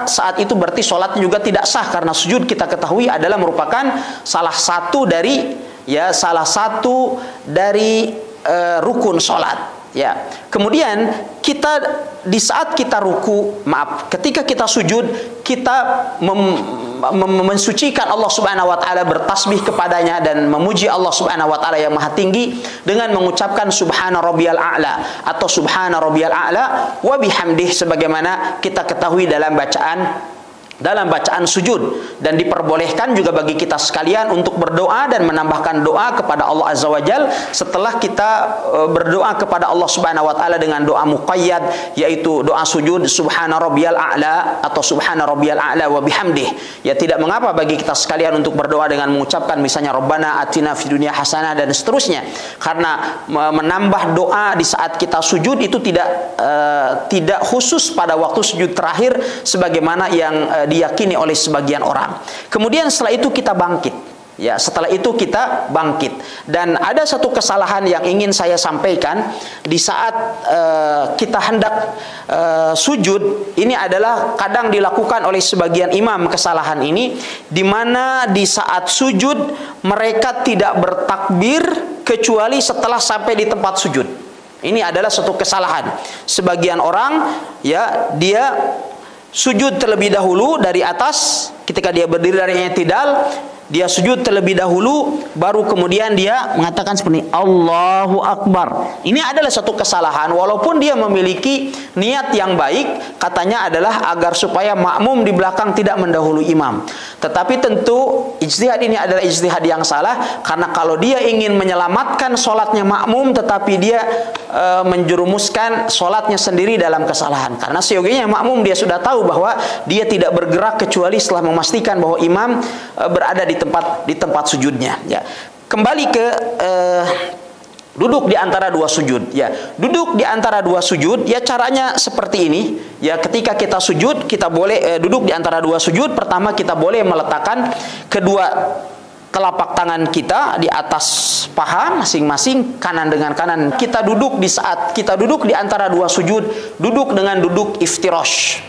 saat itu berarti sholatnya juga tidak sah, karena sujud kita ketahui adalah merupakan salah satu dari rukun sholat. Ya, kemudian kita di saat kita ketika kita sujud, kita mensucikan Allah Subhanahu wa taala, bertasbih kepadanya dan memuji Allah Subhanahu wa taala yang Maha Tinggi dengan mengucapkan subhana rabbiyal a'la atau subhana rabbiyal a'la wa bihamdih, sebagaimana kita ketahui dalam bacaan sujud. Dan diperbolehkan juga bagi kita sekalian untuk berdoa dan menambahkan doa kepada Allah Azza wa Jal setelah kita berdoa kepada Allah Subhanahu wa taala dengan doa muqayyad, yaitu doa sujud subhana rabbiyal a'la atau subhana rabbiyal a'la wa bihamdih. Ya, tidak mengapa bagi kita sekalian untuk berdoa dengan mengucapkan misalnya rabbana atina fid dunya hasanah dan seterusnya, karena menambah doa di saat kita sujud itu tidak khusus pada waktu sujud terakhir sebagaimana yang diyakini oleh sebagian orang. Kemudian setelah itu kita bangkit, ya, dan ada satu kesalahan yang ingin saya sampaikan di saat kita hendak sujud. Ini adalah kadang dilakukan oleh sebagian imam, kesalahan ini di mana di saat sujud mereka tidak bertakbir kecuali setelah sampai di tempat sujud. Ini adalah satu kesalahan sebagian orang, ya, dia sujud terlebih dahulu dari atas, ketika dia berdiri dari i'tidal, dia sujud terlebih dahulu, baru kemudian dia mengatakan seperti Allahu Akbar. Ini adalah satu kesalahan, walaupun dia memiliki niat yang baik, katanya adalah agar supaya makmum di belakang tidak mendahului imam. Tetapi tentu ijtihad ini adalah ijtihad yang salah, karena kalau dia ingin menyelamatkan sholatnya makmum, tetapi dia menjerumuskan sholatnya sendiri dalam kesalahan. Karena seyogianya makmum dia sudah tahu bahwa dia tidak bergerak kecuali setelah memastikan bahwa imam berada di tempat sujudnya, ya. Kembali ke duduk di antara dua sujud, ya. Duduk di antara dua sujud, ya, caranya seperti ini, ya. Ketika kita sujud, kita boleh duduk di antara dua sujud. Pertama, kita boleh meletakkan kedua telapak tangan kita di atas paha masing-masing, kanan dengan kanan. Kita duduk di saat kita duduk di antara dua sujud, duduk dengan duduk iftirosh.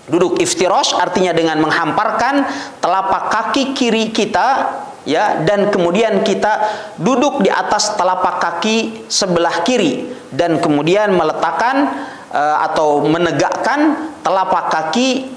Duduk iftirosh artinya dengan menghamparkan telapak kaki kiri kita, ya, dan kemudian kita duduk di atas telapak kaki sebelah kiri dan kemudian meletakkan atau menegakkan telapak kaki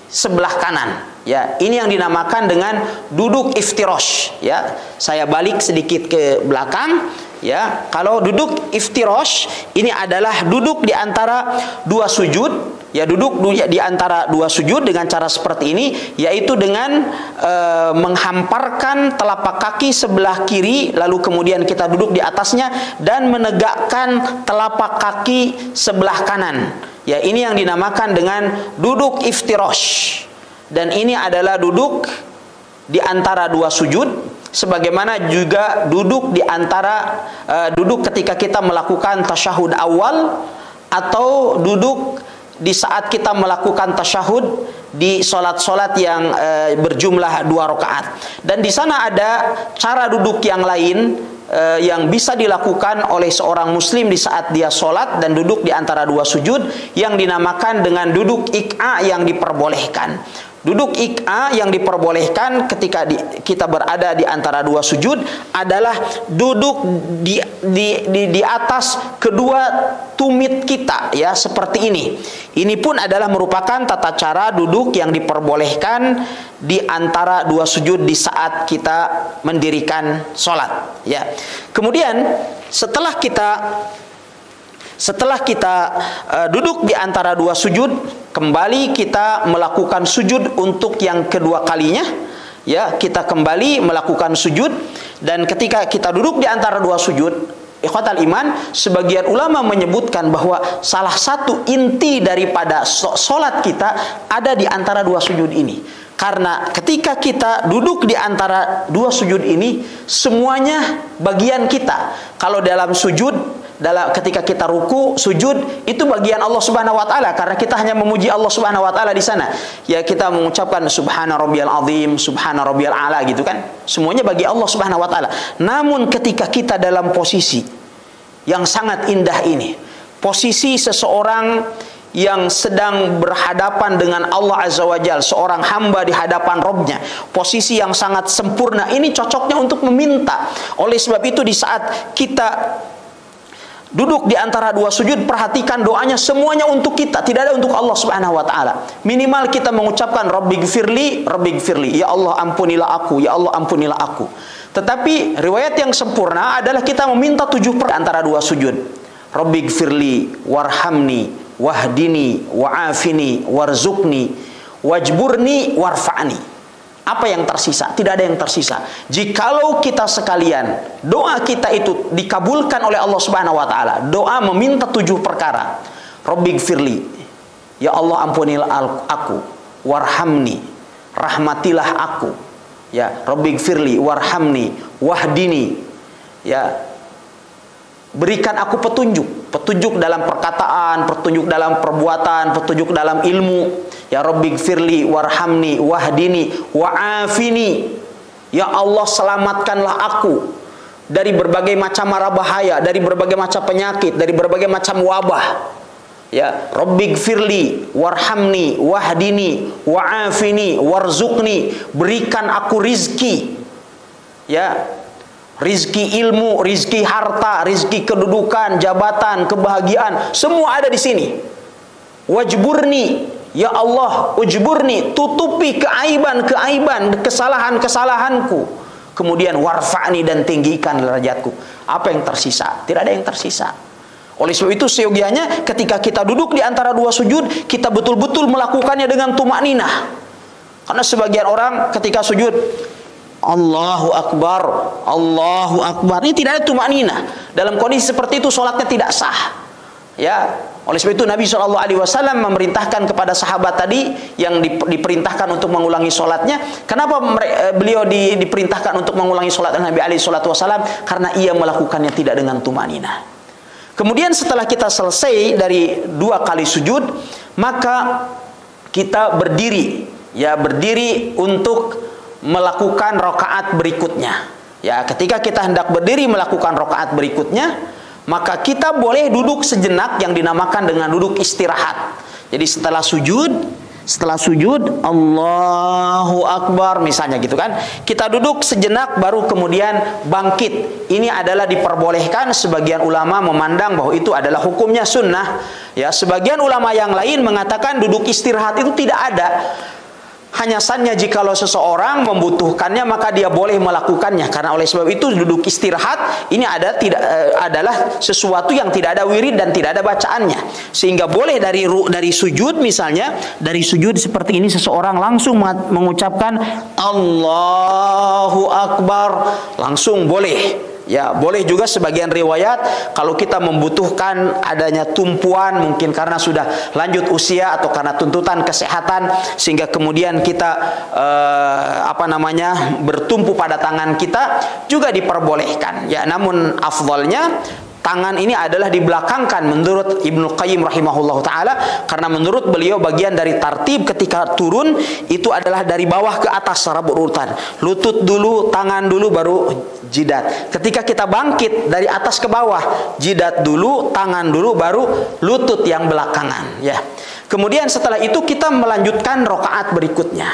sebelah kanan. Ya, ini yang dinamakan dengan duduk iftirosh, ya. Saya balik sedikit ke belakang, ya. Kalau duduk iftirosh ini adalah duduk di antara dua sujud, Ya, duduk di antara dua sujud dengan cara seperti ini, yaitu dengan menghamparkan telapak kaki sebelah kiri, lalu kemudian kita duduk di atasnya dan menegakkan telapak kaki sebelah kanan. Ya, ini yang dinamakan dengan duduk iftirash. Dan ini adalah duduk di antara dua sujud, sebagaimana juga duduk di antara duduk ketika kita melakukan tasyahud awal, atau duduk di saat kita melakukan tasyahud di solat-solat yang berjumlah 2 rakaat. Dan di sana ada cara duduk yang lain yang bisa dilakukan oleh seorang muslim di saat dia solat dan duduk di antara dua sujud, yang dinamakan dengan duduk iq'a yang diperbolehkan. Duduk iq'a yang diperbolehkan ketika kita berada di antara dua sujud adalah duduk di atas kedua tumit kita, ya, seperti ini. Ini pun adalah merupakan tata cara duduk yang diperbolehkan di antara dua sujud di saat kita mendirikan sholat, ya. Kemudian setelah kita duduk di antara dua sujud, kembali kita melakukan sujud untuk yang kedua kalinya. Ya, kita kembali melakukan sujud, dan ketika kita duduk di antara dua sujud, ikhwatal iman, sebagian ulama menyebutkan bahwa salah satu inti daripada sholat kita ada di antara dua sujud ini. Karena ketika kita duduk di antara dua sujud ini, semuanya bagian kita. Kalau dalam sujud, ketika kita ruku, sujud, itu bagian Allah Subhanahu wa taala, karena kita hanya memuji Allah Subhanahu wa taala di sana. Ya, kita mengucapkan subhana rabbiyal azim, subhana rabbiyal ala, gitu kan. Semuanya bagi Allah Subhanahu wa taala. Namun ketika kita dalam posisi yang sangat indah ini, posisi seseorang yang sedang berhadapan dengan Allah Azza wa Jalla, seorang hamba di hadapan Robnya, posisi yang sangat sempurna, ini cocoknya untuk meminta. Oleh sebab itu, di saat kita duduk di antara dua sujud, perhatikan doanya semuanya untuk kita, tidak ada untuk Allah Subhanahu wa taala. Minimal kita mengucapkan Rabbighfirli, Rabbighfirli, ya Allah ampunilah aku, ya Allah ampunilah aku. Tetapi riwayat yang sempurna adalah kita meminta 7 antara dua sujud. Rabbighfirli warhamni wahdini wa'afini warzuqni wajburni warfa'ni. Apa yang tersisa? Tidak ada yang tersisa. Jikalau kita sekalian, doa kita itu dikabulkan oleh Allah Subhanahu wa taala, doa meminta 7 perkara. Rabbighfirli, ya Allah ampunilah aku, warhamni, rahmatilah aku. Ya, Rabbighfirli warhamni wahdini, ya, berikan aku petunjuk dalam perkataan, petunjuk dalam perbuatan, petunjuk dalam ilmu. Ya Rabbighfirli warhamni wahdini wa'afini, ya Allah selamatkanlah aku dari berbagai macam mara bahaya, dari berbagai macam penyakit, dari berbagai macam wabah. Ya Rabbighfirli warhamni wahdini wa'afini warzuqni, berikan aku rizki. Ya, rizki ilmu, rizki harta, rizki kedudukan, jabatan, kebahagiaan, semua ada di sini. Wajburni, ya Allah, ujburni, tutupi keaiban-keaiban, kesalahan-kesalahanku. Kemudian warfa'ni, dan tinggikan derajatku. Apa yang tersisa? Tidak ada yang tersisa. Oleh sebab itu, seyogianya ketika kita duduk di antara dua sujud, kita betul-betul melakukannya dengan tumakninah. Karena sebagian orang ketika sujud, Allahu Akbar, Allahu Akbar, ini tidak ada tumakninah. Dalam kondisi seperti itu, sholatnya tidak sah. Ya, oleh sebab itu Nabi SAW memerintahkan kepada sahabat tadi yang diperintahkan untuk mengulangi sholatnya. Kenapa beliau diperintahkan untuk mengulangi sholat Nabi SAW? Karena ia melakukannya tidak dengan tumakninah. Kemudian setelah kita selesai dari 2 kali sujud, maka kita berdiri, ya, berdiri untuk melakukan rakaat berikutnya. Ya, ketika kita hendak berdiri melakukan rakaat berikutnya, maka kita boleh duduk sejenak yang dinamakan dengan duduk istirahat. Jadi setelah sujud Allahu Akbar misalnya, gitu kan, kita duduk sejenak baru kemudian bangkit. Ini adalah diperbolehkan. Sebagian ulama memandang bahwa itu adalah hukumnya sunnah. Ya, sebagian ulama yang lain mengatakan duduk istirahat itu tidak ada. Hanya saja jikalau seseorang membutuhkannya maka dia boleh melakukannya, karena oleh sebab itu duduk istirahat ini adalah sesuatu yang tidak ada wirid dan tidak ada bacaannya, sehingga boleh dari sujud, misalnya dari sujud seperti ini seseorang langsung mengucapkan Allahu Akbar, langsung boleh. Ya, boleh juga sebagian riwayat kalau kita membutuhkan adanya tumpuan, mungkin karena sudah lanjut usia atau karena tuntutan kesehatan sehingga kemudian kita bertumpu pada tangan kita, juga diperbolehkan. Ya, namun afdalnya tangan ini adalah dibelakangkan menurut Ibnu Qayyim rahimahullah ta'ala, karena menurut beliau bagian dari tartib ketika turun itu adalah dari bawah ke atas secara berurutan. Lutut dulu, tangan dulu, baru jidat. Ketika kita bangkit dari atas ke bawah, jidat dulu, tangan dulu, baru lutut yang belakangan. Ya. Kemudian setelah itu kita melanjutkan rokaat berikutnya.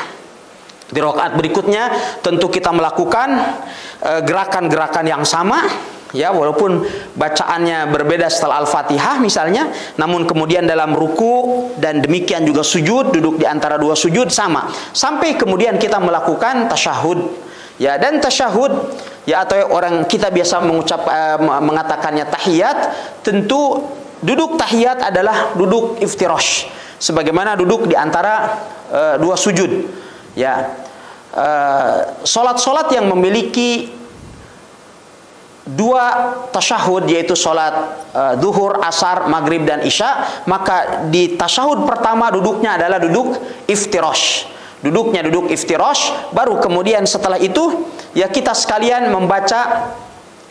Di rokaat berikutnya tentu kita melakukan gerakan-gerakan yang sama. Ya, walaupun bacaannya berbeda setelah Al-Fatihah misalnya, namun kemudian dalam ruku dan demikian juga sujud, duduk di antara dua sujud sama. Sampai kemudian kita melakukan tasyahud. Ya, dan tasyahud ya, atau orang kita biasa mengatakannya tahiyat, tentu duduk tahiyat adalah duduk iftirash, sebagaimana duduk di antara dua sujud. Ya. Salat-salat yang memiliki dua tasyahud, yaitu salat duhur, asar, maghrib dan isya, maka di tasyahud pertama duduknya adalah duduk iftirash. Duduknya duduk iftirash, baru kemudian setelah itu ya kita sekalian membaca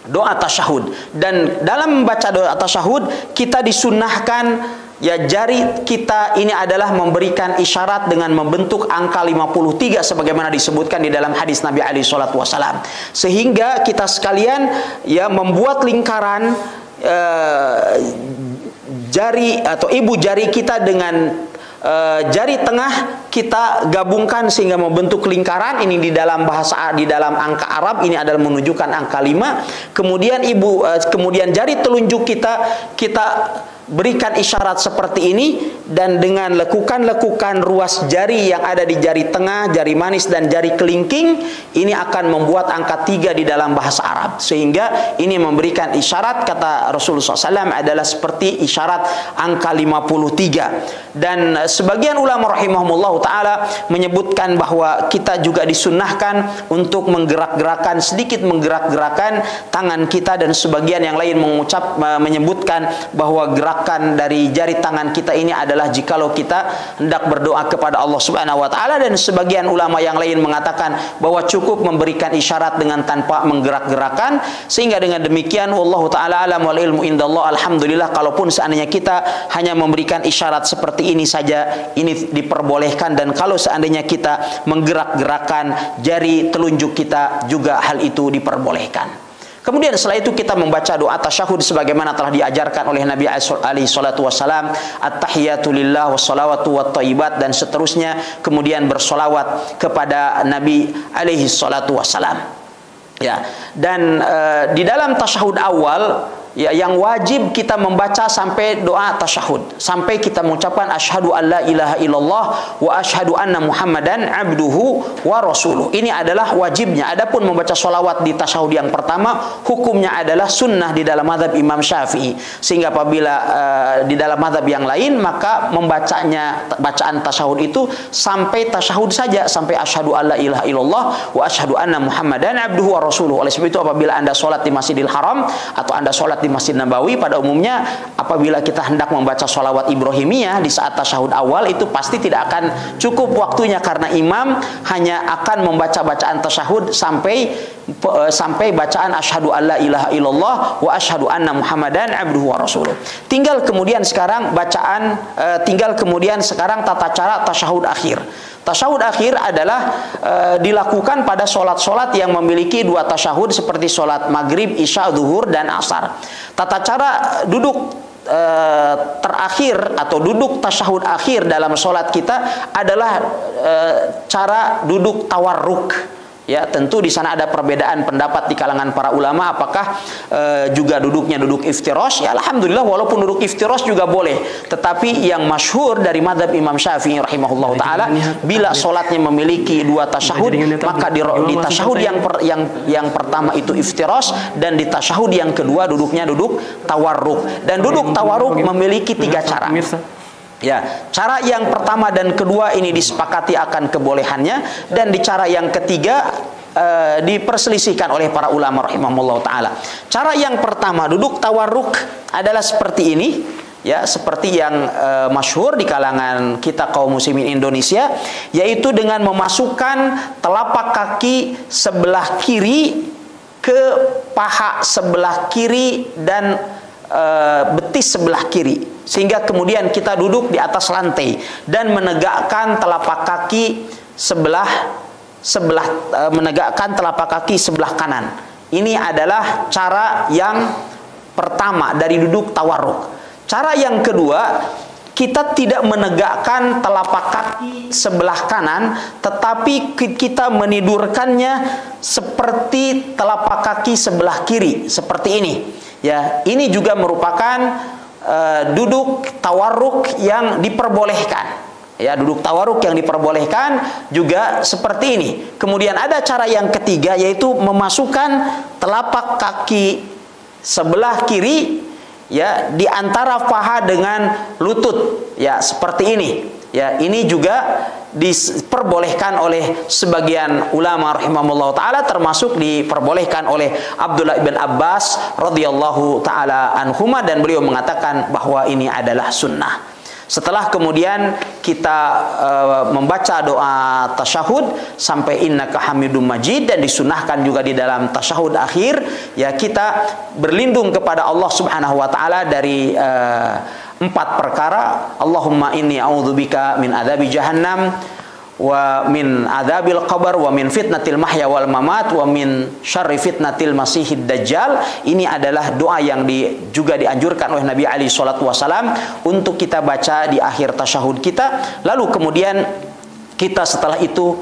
doa tasyahud. Dan dalam membaca doa tasyahud kita disunnahkan ya jari kita ini adalah memberikan isyarat dengan membentuk angka 53 sebagaimana disebutkan di dalam hadis Nabi alaihi salatu wasallam. Sehingga kita sekalian ya membuat lingkaran jari atau ibu jari kita dengan jari tengah kita gabungkan sehingga membentuk lingkaran. Ini di dalam bahasa, di dalam angka Arab ini adalah menunjukkan angka 5. Kemudian kemudian jari telunjuk kita berikan isyarat seperti ini, dan dengan lekukan-lekukan ruas jari yang ada di jari tengah, jari manis dan jari kelingking, ini akan membuat angka 3 di dalam bahasa Arab, sehingga ini memberikan isyarat, kata Rasulullah SAW, adalah seperti isyarat angka 53. Dan sebagian ulama rahimahumullah ta'ala menyebutkan bahwa kita juga disunnahkan untuk menggerak-gerakan, sedikit menggerak-gerakan tangan kita, dan sebagian yang lain menyebutkan bahwa gerakan dari jari tangan kita ini adalah jikalau kita hendak berdoa kepada Allah Subhanahu wa taala, dan sebagian ulama yang lain mengatakan bahwa cukup memberikan isyarat dengan tanpa menggerak-gerakan, sehingga dengan demikian wallahu taala alam wal ilmu indallah. Alhamdulillah, kalaupun seandainya kita hanya memberikan isyarat seperti ini saja, ini diperbolehkan, dan kalau seandainya kita menggerak-gerakan jari telunjuk kita juga hal itu diperbolehkan. Kemudian setelah itu kita membaca doa tasyahud sebagaimana telah diajarkan oleh Nabi alaihi salatu wasalam, at-tahiyatu lillah wassalawatu wattayyibat, dan seterusnya, kemudian bersolawat kepada Nabi alaihi salatu wasalam. Ya, dan di dalam tasyahud awal ya, yang wajib kita membaca sampai doa tasyahud, sampai kita mengucapkan asyhadu alla ilaha illallah wa asyhadu anna muhammadan abduhu wa rasuluh. Ini adalah wajibnya. Adapun membaca sholawat di tasyahud yang pertama, hukumnya adalah sunnah di dalam mazhab Imam Syafi'i, sehingga apabila di dalam mazhab yang lain, maka membacanya bacaan tasyahud itu sampai tasyahud saja, sampai asyhadu alla ilaha illallah wa asyhadu anna muhammadan abduhu wa rasuluh. Oleh sebab itu apabila Anda sholat di Masjidil Haram atau Anda sholat di Masjid Nabawi, pada umumnya apabila kita hendak membaca sholawat Ibrahimiyah di saat tasyahud awal, itu pasti tidak akan cukup waktunya, karena imam hanya akan membaca bacaan tasyahud sampai bacaan asyhadu alla ilaha illallah wa asyhadu anna muhammadan abduhu wa rasuluh. Tinggal kemudian sekarang tata cara tasyahud akhir. Tasyahud akhir adalah dilakukan pada sholat-sholat yang memiliki dua tasyahud seperti sholat maghrib, isya, zuhur, dan asar. Tata cara duduk terakhir atau duduk tasyahud akhir dalam sholat kita adalah cara duduk tawarruk. Ya, tentu di sana ada perbedaan pendapat di kalangan para ulama apakah juga duduknya duduk iftirash. Ya, alhamdulillah walaupun duduk iftirash juga boleh. Tetapi yang masyhur dari mazhab Imam Syafi'i rahimahullahu taala, bila salatnya memiliki 2 tasyahud, maka di tasyahud yang pertama itu iftirash dan di tasyahud yang kedua duduknya duduk tawarruk. Dan duduk tawarruk memiliki 3 cara. Ya, cara yang pertama dan kedua ini disepakati akan kebolehannya, dan di cara yang ketiga diperselisihkan oleh para ulama rahimahullah taala. Cara yang pertama duduk tawarruk adalah seperti ini, ya, seperti yang masyhur di kalangan kita kaum muslimin Indonesia, yaitu dengan memasukkan telapak kaki sebelah kiri ke paha sebelah kiri dan betis sebelah kiri, sehingga kemudian kita duduk di atas lantai dan menegakkan telapak kaki menegakkan telapak kaki sebelah kanan. Ini adalah cara yang pertama dari duduk tawarruk. Cara yang kedua, kita tidak menegakkan telapak kaki sebelah kanan, tetapi kita menidurkannya seperti telapak kaki sebelah kiri, seperti ini. Ya, ini juga merupakan duduk tawarruk yang diperbolehkan. Ya, duduk tawarruk yang diperbolehkan juga seperti ini. Kemudian ada cara yang ketiga, yaitu memasukkan telapak kaki sebelah kiri, ya, di antara paha dengan lutut, ya, seperti ini. Ya, ini juga diperbolehkan oleh sebagian ulama rahimahullah taala, termasuk diperbolehkan oleh Abdullah bin Abbas radhiyallahu taala anhuma, dan beliau mengatakan bahwa ini adalah sunnah. Setelah kemudian kita membaca doa tasyahud sampai innaka hamidum majid, dan disunahkan juga di dalam tasyahud akhir, ya, kita berlindung kepada Allah Subhanahu wa taala dari 4 perkara. Allahumma inni a'udzubika min adzabi jahannam wa min adzabil qabr wa min fitnatil mahya wal mamat wa min syarri fitnatil masihid dajjal. Ini adalah doa yang juga dianjurkan oleh Nabi alaihi salatu wasalam untuk kita baca di akhir tasyahud kita. Lalu kemudian kita setelah itu,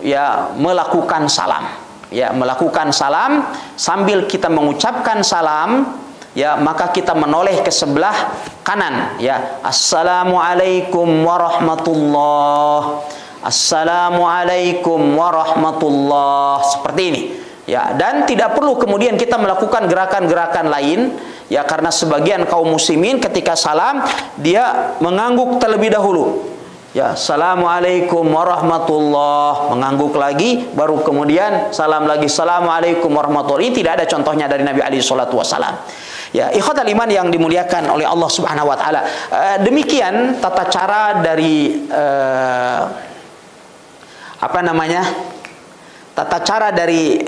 ya, melakukan salam. Ya, melakukan salam. Sambil kita mengucapkan salam, ya, maka kita menoleh ke sebelah kanan, ya. Assalamualaikum warahmatullah. Assalamualaikum warahmatullah, seperti ini, ya. Dan tidak perlu kemudian kita melakukan gerakan-gerakan lain, ya, karena sebagian kaum muslimin ketika salam dia mengangguk terlebih dahulu, ya. Assalamualaikum warahmatullah, mengangguk lagi, baru kemudian salam lagi, assalamualaikum warahmatullah. Ini tidak ada contohnya dari Nabi alaihi salatu wasallam. Ya, ikhwatal iman yang dimuliakan oleh Allah Subhanahu wa taala. Demikian tata cara dari tata cara dari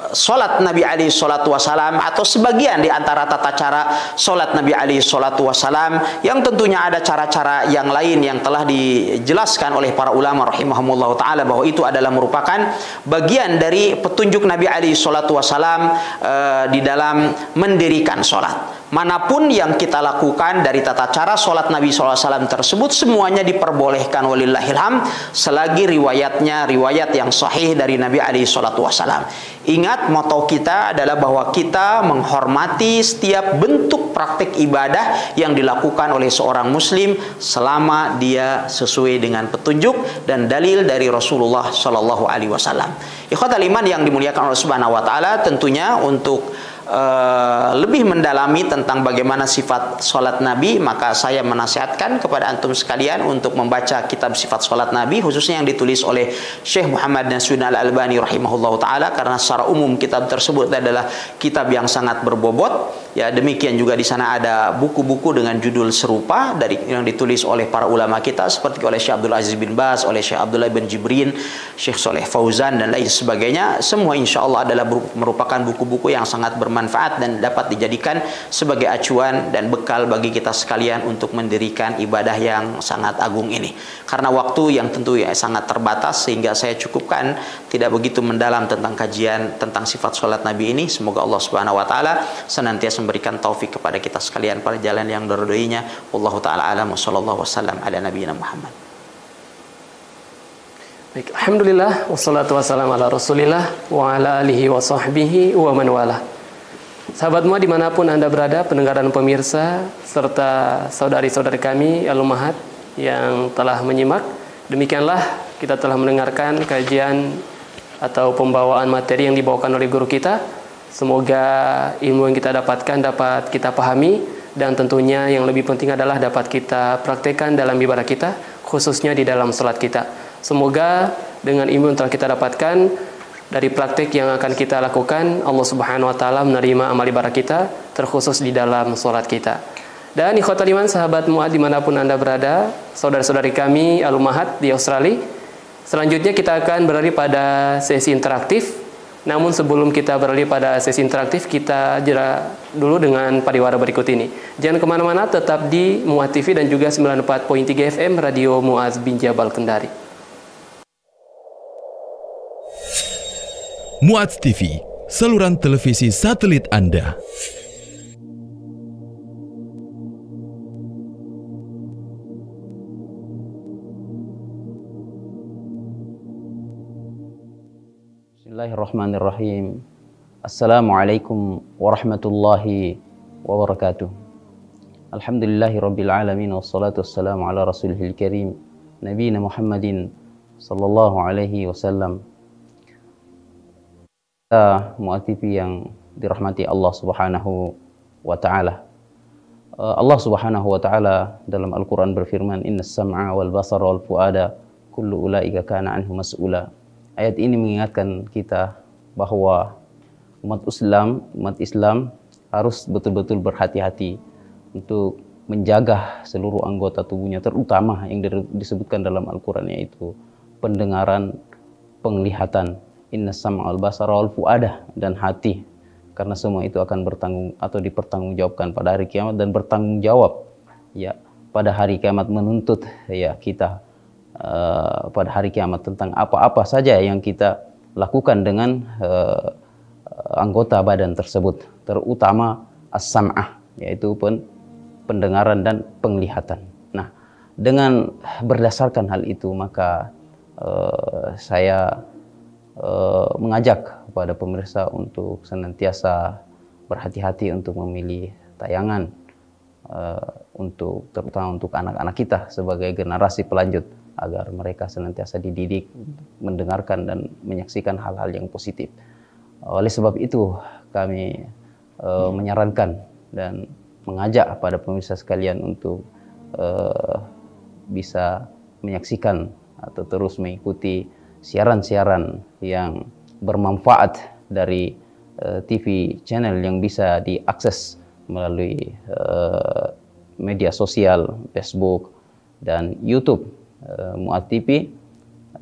salat Nabi alaihi salatu wasalam, atau sebagian di antara tata cara salat Nabi alaihi salatu wasalam, yang tentunya ada cara-cara yang lain yang telah dijelaskan oleh para ulama rahimahumullah taala, bahwa itu adalah merupakan bagian dari petunjuk Nabi alaihi salatu wasalam di dalam mendirikan salat. Manapun yang kita lakukan dari tata cara sholat Nabi SAW tersebut, semuanya diperbolehkan walillahilham, selagi riwayatnya riwayat yang sahih dari Nabi SAW. Ingat, moto kita adalah bahwa kita menghormati setiap bentuk praktik ibadah yang dilakukan oleh seorang muslim selama dia sesuai dengan petunjuk dan dalil dari Rasulullah SAW. Ikhwatal iman yang dimuliakan Allah Subhanahu wa taala, tentunya untuk lebih mendalami tentang bagaimana sifat sholat Nabi, maka saya menasihatkan kepada antum sekalian untuk membaca kitab sifat sholat Nabi, khususnya yang ditulis oleh Syekh Muhammad Nasruddin Al-Albani rahimahullah ta'ala, karena secara umum kitab tersebut adalah kitab yang sangat berbobot. Ya, demikian juga di sana ada buku-buku dengan judul serupa dari yang ditulis oleh para ulama kita, seperti oleh Syekh Abdul Aziz bin Baz, oleh Syekh Abdullah bin Jibrin, Syekh Saleh Fauzan, dan lain sebagainya. Semua insya Allah adalah merupakan buku-buku yang sangat bermanfaat dan dapat dijadikan sebagai acuan dan bekal bagi kita sekalian untuk mendirikan ibadah yang sangat agung ini. Karena waktu yang tentu ya sangat terbatas, sehingga saya cukupkan tidak begitu mendalam tentang kajian tentang sifat sholat Nabi ini. Semoga Allah Subhanahu wa taala senantiasa memberikan taufik kepada kita sekalian pada jalan yang diridhoinya. Wallahu taala alam wa sallallahu wasallam ala nabiyina Muhammad. Baik, alhamdulillah wassalatu wassalamu ala Rasulillah wa ala alihi wa sahbihi wa man wala. Sahabat Mu'ad dimanapun Anda berada, pendengar dan pemirsa serta saudari-saudari kami Al-Ummahat yang telah menyimak, demikianlah kita telah mendengarkan kajian atau pembawaan materi yang dibawakan oleh guru kita. Semoga ilmu yang kita dapatkan dapat kita pahami, dan tentunya yang lebih penting adalah dapat kita praktekkan dalam ibadah kita, khususnya di dalam salat kita. Semoga dengan ilmu yang telah kita dapatkan dari praktek yang akan kita lakukan, Allah Subhanahu wa taala menerima amal ibadah kita, terkhusus di dalam salat kita. Dan ikhwatal iman, sahabat Mu'ad dimanapun Anda berada, saudara-saudari kami Al-Ummahat di Australia, selanjutnya kita akan beralih pada sesi interaktif. Namun sebelum kita beralih pada sesi interaktif, kita jeda dulu dengan pariwara berikut ini. Jangan kemana-mana, tetap di Mu'ad TV dan juga 94.3 FM Radio Mu'az bin Jabal Kendari. Mu'adz TV, saluran televisi satelit Anda. Bismillahirrahmanirrahim. Assalamualaikum warahmatullahi wabarakatuh. Alhamdulillahi rabbil alamin, wassalatu wassalamu ala rasulihil karim, nabiyina Muhammadin sallallahu alaihi wasallam. Mu'adz TV yang dirahmati Allah Subhanahu wa taala. Allah Subhanahu wa taala dalam Al-Qur'an berfirman, "Innas sam'a wal basara wal fuada kullu ulaika kana anhu mas'ula." Ayat ini mengingatkan kita bahwa umat Islam harus betul-betul berhati-hati untuk menjaga seluruh anggota tubuhnya, terutama yang disebutkan dalam Al-Qur'an, yaitu pendengaran, penglihatan. Inna sam'a wal basara wal fuada, dan hati, karena semua itu akan dipertanggungjawabkan pada hari kiamat, dan bertanggung jawab ya pada hari kiamat, menuntut ya kita pada hari kiamat tentang apa-apa saja yang kita lakukan dengan anggota badan tersebut, terutama as-sam'ah, yaitu pendengaran dan penglihatan. Nah, dengan berdasarkan hal itu, maka saya mengajak kepada pemirsa untuk senantiasa berhati-hati untuk memilih tayangan terutama untuk anak-anak kita sebagai generasi pelanjut, agar mereka senantiasa dididik mendengarkan dan menyaksikan hal-hal yang positif. Oleh sebab itu kami menyarankan dan mengajak pada pemirsa sekalian untuk bisa menyaksikan atau terus mengikuti siaran-siaran yang bermanfaat dari TV channel yang bisa diakses melalui media sosial, Facebook dan YouTube Mu'adz TV.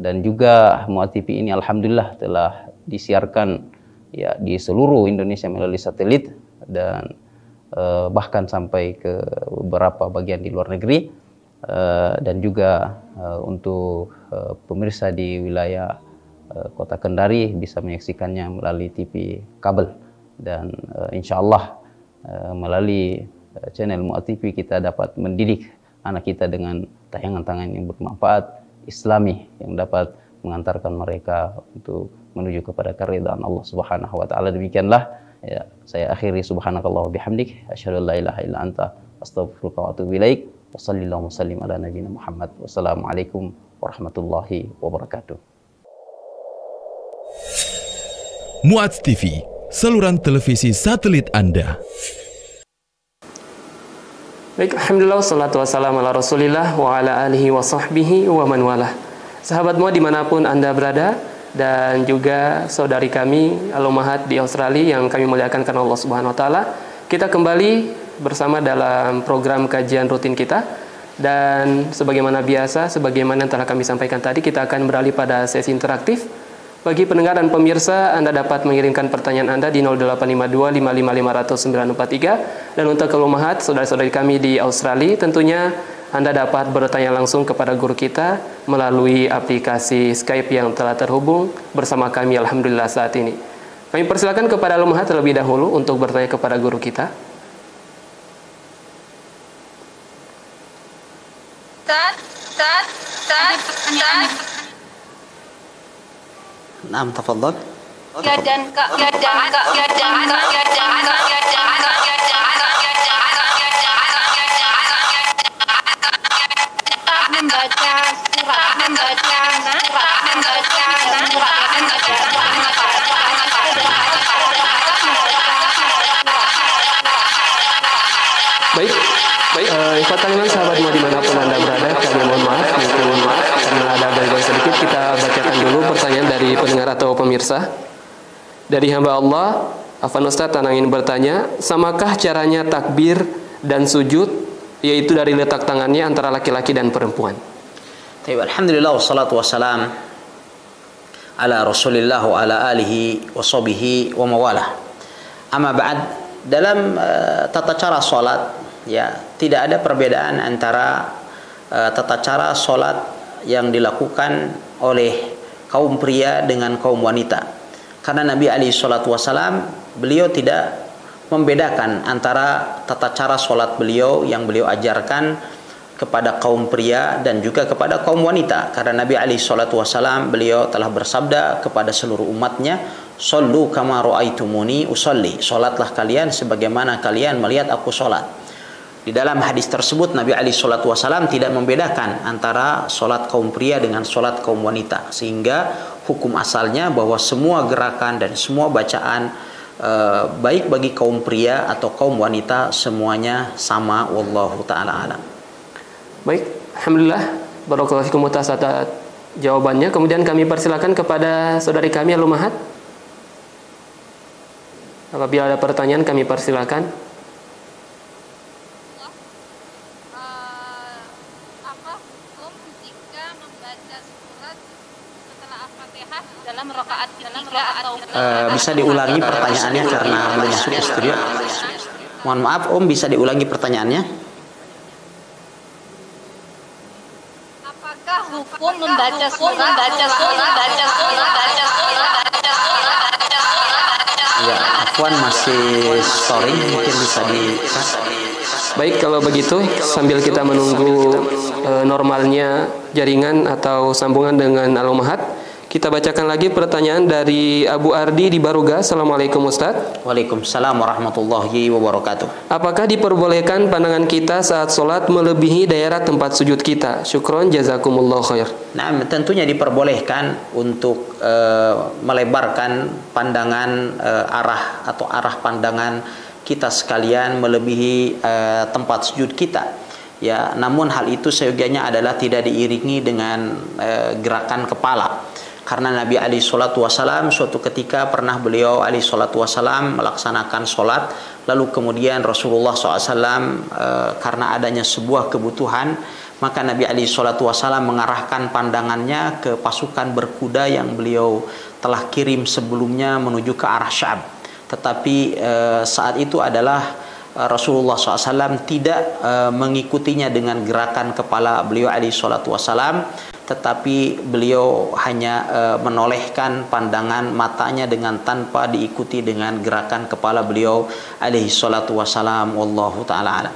Dan juga Mu'adz TV ini alhamdulillah telah disiarkan ya di seluruh Indonesia melalui satelit, dan bahkan sampai ke beberapa bagian di luar negeri. Dan juga untuk pemirsa di wilayah kota Kendari bisa menyaksikannya melalui TV kabel, dan insyaallah melalui channel Mu'adz TV kita dapat mendidik anak kita dengan tayangan-tayangan yang bermanfaat Islami yang dapat mengantarkan mereka untuk menuju kepada keridhaan Allah Subhanahu wa taala. Demikianlah ya, saya akhiri, subhanakallah bihamdik, asyhadu an la ilaha illa anta, astaghfiruka wa atubu ilaik. Wassallallahu wasallim ala nabiyina Muhammad. Wassalamualaikum warahmatullahi wabarakatuh. Mu'adz TV, saluran televisi satelit Anda. Baik, alhamdulillah, wassalatu wassalamu ala Rasulillah wa ala alihi wa sahbihi wa man walah. Sahabat Mu'adz dimanapun Anda berada, dan juga saudari kami Al-Ummahat di Australia yang kami muliakan karena Allah Subhanahu wa taala, kita kembali bersama dalam program kajian rutin kita. Dan sebagaimana biasa, sebagaimana yang telah kami sampaikan tadi, kita akan beralih pada sesi interaktif. Bagi pendengar dan pemirsa, Anda dapat mengirimkan pertanyaan Anda di 0852 555 943. Dan untuk Al-Ummahat, saudara-saudari kami di Australia, tentunya Anda dapat bertanya langsung kepada guru kita melalui aplikasi Skype yang telah terhubung bersama kami alhamdulillah saat ini. Kami persilakan kepada Al-Ummahat terlebih dahulu untuk bertanya kepada guru kita. Naam, tafadhal. Ya dan membaca Baik, Ikhwat kalian sahabat semua dimanapun Anda berada, kami mohon maaf karena ada gangguan sedikit. Kita bacakan dulu pertanyaan dari pendengar atau pemirsa. Dari hamba Allah, Afan Ustaz ingin bertanya, samakah caranya takbir dan sujud, yaitu dari letak tangannya antara laki-laki dan perempuan? Alhamdulillah wassalatu wassalam ala Rasulillah wa ala alihi wa sahbihi wa mawalah. Amma ba'd, dalam tata cara salat ya tidak ada perbedaan antara tata cara salat yang dilakukan oleh kaum pria dengan kaum wanita. Karena Nabi alaihi salatu wasalam beliau tidak membedakan antara tata cara salat beliau yang beliau ajarkan kepada kaum pria dan juga kepada kaum wanita. Karena Nabi alaihi salatu wasalam beliau telah bersabda kepada seluruh umatnya, "Shallu kama ra'aitumuni usolli." Salatlah kalian sebagaimana kalian melihat aku salat. Di dalam hadis tersebut Nabi alaihi salatu wasalam tidak membedakan antara salat kaum pria dengan salat kaum wanita, sehingga hukum asalnya bahwa semua gerakan dan semua bacaan baik bagi kaum pria atau kaum wanita semuanya sama, wallahu taala alam. Baik, alhamdulillah, barakallahu fikum atas jawabannya. Kemudian kami persilakan kepada saudari kami Al-Umahat. Apabila ada pertanyaan kami persilakan. apa hukum jika membaca surat setelah Al-Fatihah dalam rakaat ketiga atau Bisa diulangi pertanyaannya karena belum masuk ke studio. Mohon maaf Om, bisa diulangi pertanyaannya? apakah hukum membaca surat Ya, Afwan masih sorry, mungkin bisa di. Baik, kalau begitu sambil kita menunggu normalnya jaringan atau sambungan dengan Al-Umahat, kita bacakan lagi pertanyaan dari Abu Ardi di Baruga. Assalamualaikum Ustaz. Waalaikumsalam warahmatullahi wabarakatuh. Apakah diperbolehkan pandangan kita saat sholat melebihi daerah tempat sujud kita? Syukron, jazakumullah khair. Nah, tentunya diperbolehkan untuk melebarkan pandangan arah pandangan kita sekalian melebihi tempat sujud kita. Ya, namun hal itu seyogianya adalah tidak diiringi dengan gerakan kepala. Karena Nabi alaihi salatu wasalam suatu ketika pernah beliau alaihi salatu wasalam melaksanakan sholat, lalu kemudian Rasulullah SAW karena adanya sebuah kebutuhan, maka Nabi alaihi salatu wasalam mengarahkan pandangannya ke pasukan berkuda yang beliau telah kirim sebelumnya menuju ke arah Syam. Tetapi saat itu adalah Rasulullah SAW tidak mengikutinya dengan gerakan kepala beliau alaihi salatu wasalam, tetapi beliau hanya menolehkan pandangan matanya dengan tanpa diikuti dengan gerakan kepala beliau alaihi salatu wasalam, wallahu taala alam.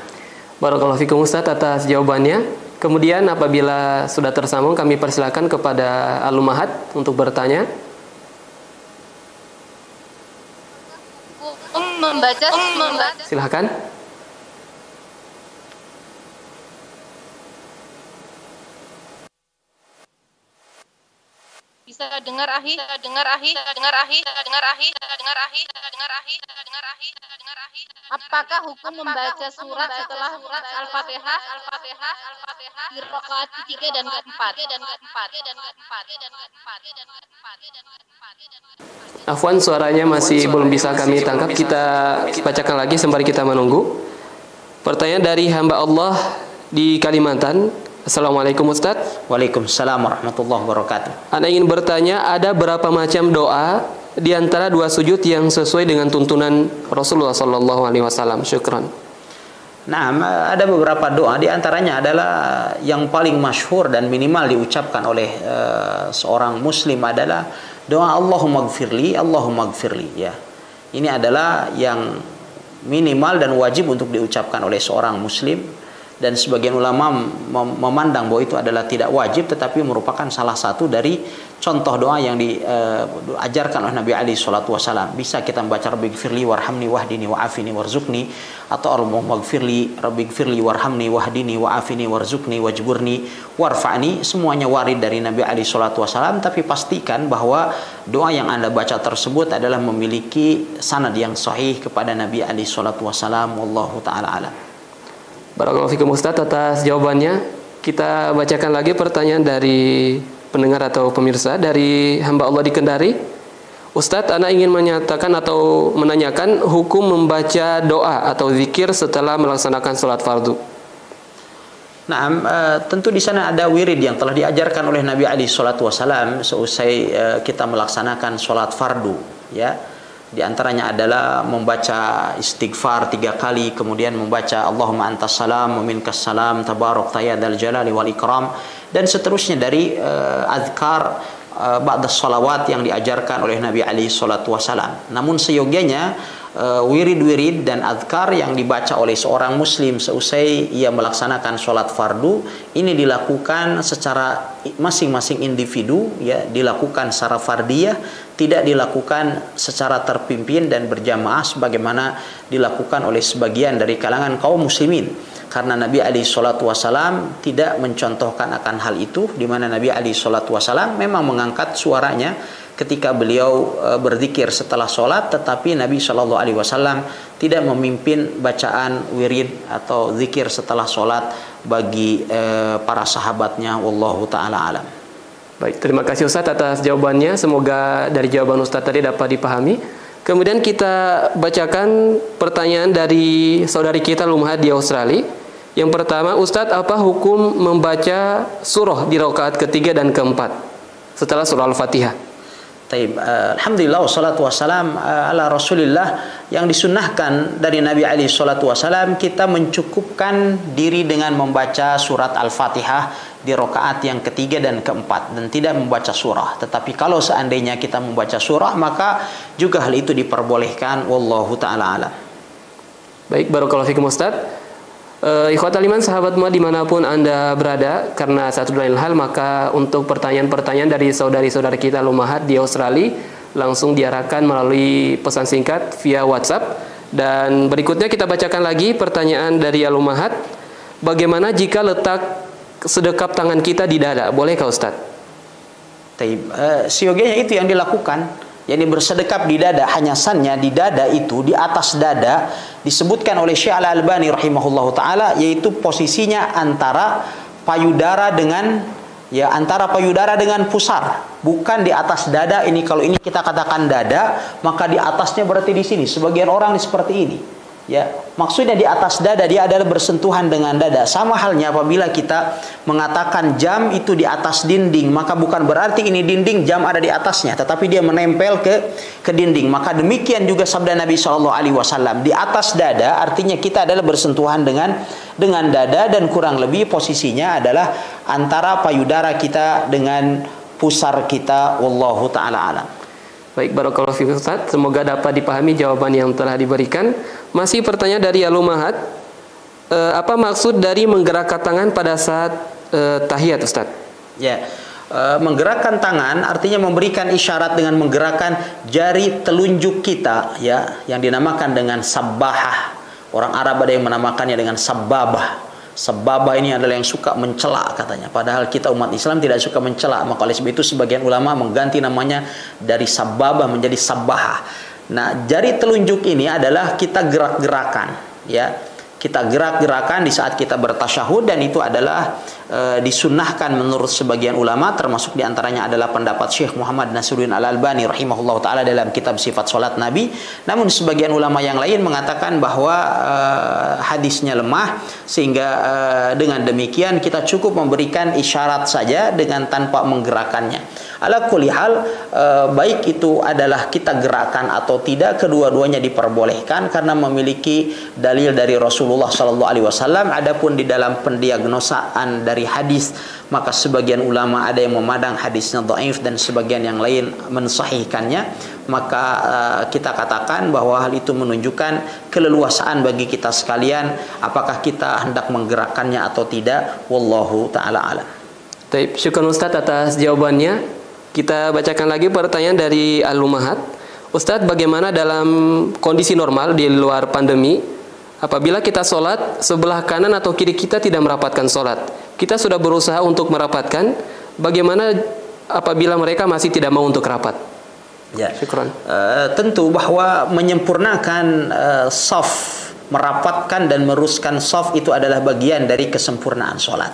Barakallahu fikum Ustaz atas jawabannya. Kemudian apabila sudah tersambung kami persilakan kepada Al-Umahat untuk bertanya. membaca Silakan. bisa dengar ahi apakah hukum membaca surat setelah Al-Fatihah di rakaat ketiga dan keempat Afwan, suaranya masih belum bisa kami tangkap. Kita bacakan lagi sembari kita menunggu. Pertanyaan dari hamba Allah di Kalimantan. Assalamualaikum Ustaz. Waalaikumsalam warahmatullahi wabarakatuh. Anda ingin bertanya, ada berapa macam doa di antara dua sujud yang sesuai dengan tuntunan Rasulullah SAW? Syukran. Nah, ada beberapa doa, di antaranya adalah yang paling masyhur dan minimal diucapkan oleh seorang muslim adalah doa Allahumma gfirli, Allahumma gfirli, ya. Ini adalah yang minimal dan wajib untuk diucapkan oleh seorang muslim. dan sebagian ulama memandang bahwa itu adalah tidak wajib tetapi merupakan salah satu dari contoh doa yang diajarkan oleh Nabi alaihi salatu wasallam. Bisa kita membaca rabbighfirli warhamni wahdini wa'afini warzuqni, atau Allahummaghfirli rabbighfirli warhamni wahdini wa'afini warzuqni wajburni warfa'ni. Semuanya warid dari Nabi alaihi salatu wasallam, tapi pastikan bahwa doa yang Anda baca tersebut adalah memiliki sanad yang sahih kepada Nabi alaihi salatu wasallam. Wallahu taala alam. Barakallahu fikum Ustaz atas jawabannya. Kita bacakan lagi pertanyaan dari pendengar atau pemirsa dari hamba Allah di Kendari. Ustadz, ana ingin menyatakan atau menanyakan hukum membaca doa atau zikir setelah melaksanakan sholat fardu. Nah, tentu di sana ada wirid yang telah diajarkan oleh Nabi alaihi salatu wasallam seusai kita melaksanakan sholat fardu, ya. Di antaranya adalah membaca istighfar 3 kali, kemudian membaca Allahumma antas salam wa minkas salam tabarak tayyadal jalali wal ikram, dan seterusnya dari azkar ba'da sholawat yang diajarkan oleh Nabi alaihi salatu wasallam. Namun seyogianya wirid-wirid dan azkar yang dibaca oleh seorang muslim seusai ia melaksanakan sholat fardu ini dilakukan secara masing-masing individu, ya, dilakukan secara fardiyah, tidak dilakukan secara terpimpin dan berjamaah sebagaimana dilakukan oleh sebagian dari kalangan kaum muslimin. Karena Nabi alaihi salatu wasallam tidak mencontohkan akan hal itu, di mana Nabi alaihi salatu wasallam memang mengangkat suaranya ketika beliau berzikir setelah sholat, tetapi Nabi Shallallahu Alaihi Wasallam tidak memimpin bacaan wirid atau zikir setelah sholat bagi para sahabatnya. Wallahu taala alam. Baik, terima kasih Ustaz atas jawabannya. Semoga dari jawaban Ustaz tadi dapat dipahami. Kemudian kita bacakan pertanyaan dari saudari kita Lumha di Australia. Yang pertama, Ustaz, apa hukum membaca surah di rakaat ketiga dan keempat setelah surah Al-Fatihah? Alhamdulillah wassalatu wassalam ala Rasulillah. Yang disunnahkan dari Nabi alaihi salatu wassalam, kita mencukupkan diri dengan membaca surat Al-Fatihah di rakaat yang ketiga dan keempat, dan tidak membaca surah. Tetapi kalau seandainya kita membaca surah, maka juga hal itu diperbolehkan. Wallahu ta'ala alam. Baik, barakallahu fikum Ustaz. Ikhwatal iman, sahabat mu'ad dimanapun Anda berada, karena satu dan lain hal, maka untuk pertanyaan-pertanyaan dari saudari-saudari kita Lumahat di Australia langsung diarahkan melalui pesan singkat via WhatsApp. Dan berikutnya kita bacakan lagi pertanyaan dari Lumahat. Bagaimana jika letak sedekap tangan kita di dada? Bolehkah Ustaz? Siogianya itu yang dilakukan, yakni bersedekap di dada. Hanya sannya di dada itu, di atas dada, disebutkan oleh Syekh Al-Albani rahimahullahu taala, yaitu posisinya antara payudara dengan pusar, bukan di atas dada. Ini kalau ini kita katakan dada, maka di atasnya berarti di sini. Sebagian orang seperti ini, ya, maksudnya di atas dada, dia adalah bersentuhan dengan dada. Sama halnya apabila kita mengatakan jam itu di atas dinding, maka bukan berarti ini dinding, jam ada di atasnya, tetapi dia menempel ke dinding. Maka demikian juga sabda Nabi Shallallahu Alaihi Wasallam, di atas dada artinya kita adalah bersentuhan dengan dada, dan kurang lebih posisinya adalah antara payudara kita dengan pusar kita. Wallahu taala alam. Baik, barakallahu fikum Ustaz. Semoga dapat dipahami jawaban yang telah diberikan. Masih pertanyaan dari Alumahat. Apa maksud dari menggerakkan tangan pada saat tahiyat, Ustaz? Ya, menggerakkan tangan artinya memberikan isyarat dengan menggerakkan jari telunjuk kita, ya, yang dinamakan dengan sabbahah. Orang Arab ada yang menamakannya dengan sabbabah. Sababah ini adalah yang suka mencela katanya. Padahal kita umat Islam tidak suka mencela. Maka oleh sebab itu sebagian ulama mengganti namanya dari sababah menjadi sabbahah. Nah, jari telunjuk ini adalah kita gerak-gerakan, ya. Kita gerak-gerakan di saat kita bertasyahud, dan itu adalah disunnahkan menurut sebagian ulama, termasuk diantaranya adalah pendapat Syekh Muhammad Nasiruddin Al-Albani rahimahullah ta'ala dalam kitab Sifat Salat Nabi. Namun sebagian ulama yang lain mengatakan bahwa hadisnya lemah, sehingga dengan demikian kita cukup memberikan isyarat saja dengan tanpa menggerakkannya. Ala kulli hal, baik itu adalah kita gerakan atau tidak, kedua-duanya diperbolehkan karena memiliki dalil dari Rasulullah Sallallahu Alaihi Wasallam. Adapun di dalam pendiagnosaan dari hadis, maka sebagian ulama ada yang memandang hadisnya dhaif dan sebagian yang lain mensahihkannya. maka kita katakan bahwa hal itu menunjukkan keleluasaan bagi kita sekalian, apakah kita hendak menggerakkannya atau tidak. Wallahu ta'ala alam. Baik, syukur Ustadz atas jawabannya. Kita bacakan lagi pertanyaan dari Al-Lumahat. Ustadz, bagaimana dalam kondisi normal di luar pandemi, apabila kita sholat, sebelah kanan atau kiri kita tidak merapatkan sholat? Kita sudah berusaha untuk merapatkan, bagaimana apabila mereka masih tidak mau untuk rapat? Ya, syukran. Tentu bahwa menyempurnakan shaf, merapatkan dan meruskan shaf itu adalah bagian dari kesempurnaan sholat.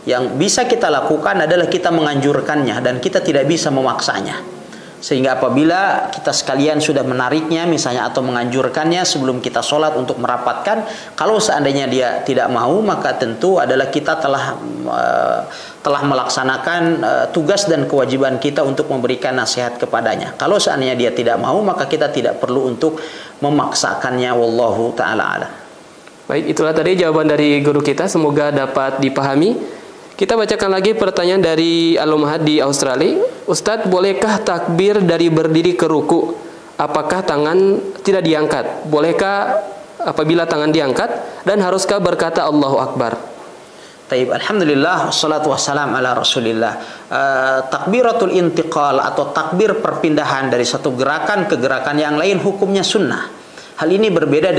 Yang bisa kita lakukan adalah kita menganjurkannya dan kita tidak bisa memaksanya. Sehingga apabila kita sekalian sudah menariknya misalnya atau menganjurkannya sebelum kita sholat untuk merapatkan, kalau seandainya dia tidak mau, maka tentu adalah kita telah melaksanakan tugas dan kewajiban kita untuk memberikan nasihat kepadanya. Kalau seandainya dia tidak mau, maka kita tidak perlu untuk memaksakannya. Wallahu ta'ala ala. Baik, itulah tadi jawaban dari guru kita, semoga dapat dipahami. Kita bacakan lagi pertanyaan dari Al-Lumahat di Australia. Ustadz, bolehkah takbir dari berdiri ke ruku? Apakah tangan tidak diangkat? Bolehkah apabila tangan diangkat? Dan haruskah berkata Allahu Akbar? Taib, alhamdulillah, wassalatu wassalam ala rasulillah. Takbiratul intiqal atau takbir perpindahan dari satu gerakan ke gerakan yang lain hukumnya sunnah. Hal ini berbeda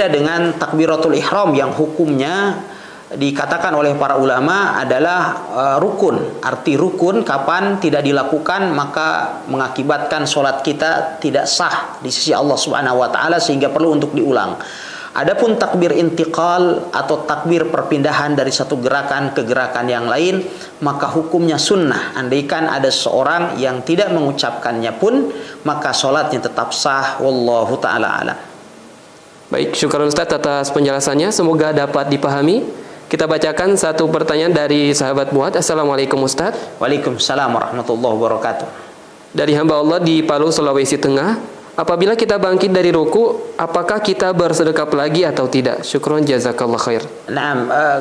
dengan takbiratul ihram yang hukumnya dikatakan oleh para ulama adalah rukun. Arti rukun kapan tidak dilakukan maka mengakibatkan sholat kita tidak sah di sisi Allah Subhanahu wa taala sehingga perlu untuk diulang. Adapun takbir intiqal atau takbir perpindahan dari satu gerakan ke gerakan yang lain maka hukumnya sunnah. Andaikan ada seorang yang tidak mengucapkannya pun maka sholatnya tetap sah. Wallahu ta'ala alam. Baik, syukur Ustaz atas penjelasannya, semoga dapat dipahami. Kita bacakan satu pertanyaan dari sahabat Buat. Assalamualaikum Ustaz. Waalaikumsalam warahmatullahi wabarakatuh. Dari hamba Allah di Palu, Sulawesi Tengah. Apabila kita bangkit dari ruku, apakah kita bersedekap lagi atau tidak? Syukron, jazakallah khair. Nah,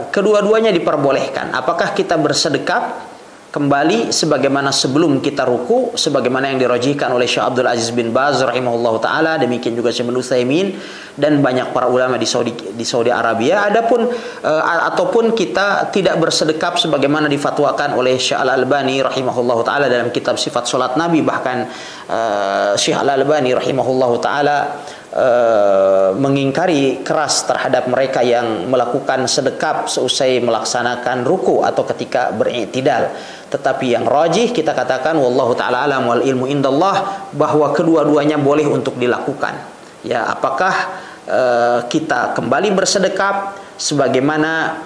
kedua-duanya diperbolehkan. Apakah kita bersedekap kembali sebagaimana sebelum kita ruku, sebagaimana yang dirajihkan oleh Syekh Abdul Aziz bin Baz rahimahullahu taala, demikian juga Syekh Utsaimin dan banyak para ulama di Saudi Arabia. Ataupun kita tidak bersedekap sebagaimana difatwakan oleh Syekh Al-Albani rahimahullahu taala dalam kitab Sifat Salat Nabi. Bahkan Syekh Al-Albani rahimahullahu taala mengingkari keras terhadap mereka yang melakukan sedekap seusai melaksanakan ruku atau ketika beriktidal. Tetapi yang rajih kita katakan wallahu taala alam wal ilmu indallah bahwa kedua-duanya boleh untuk dilakukan. Ya, apakah kita kembali bersedekap sebagaimana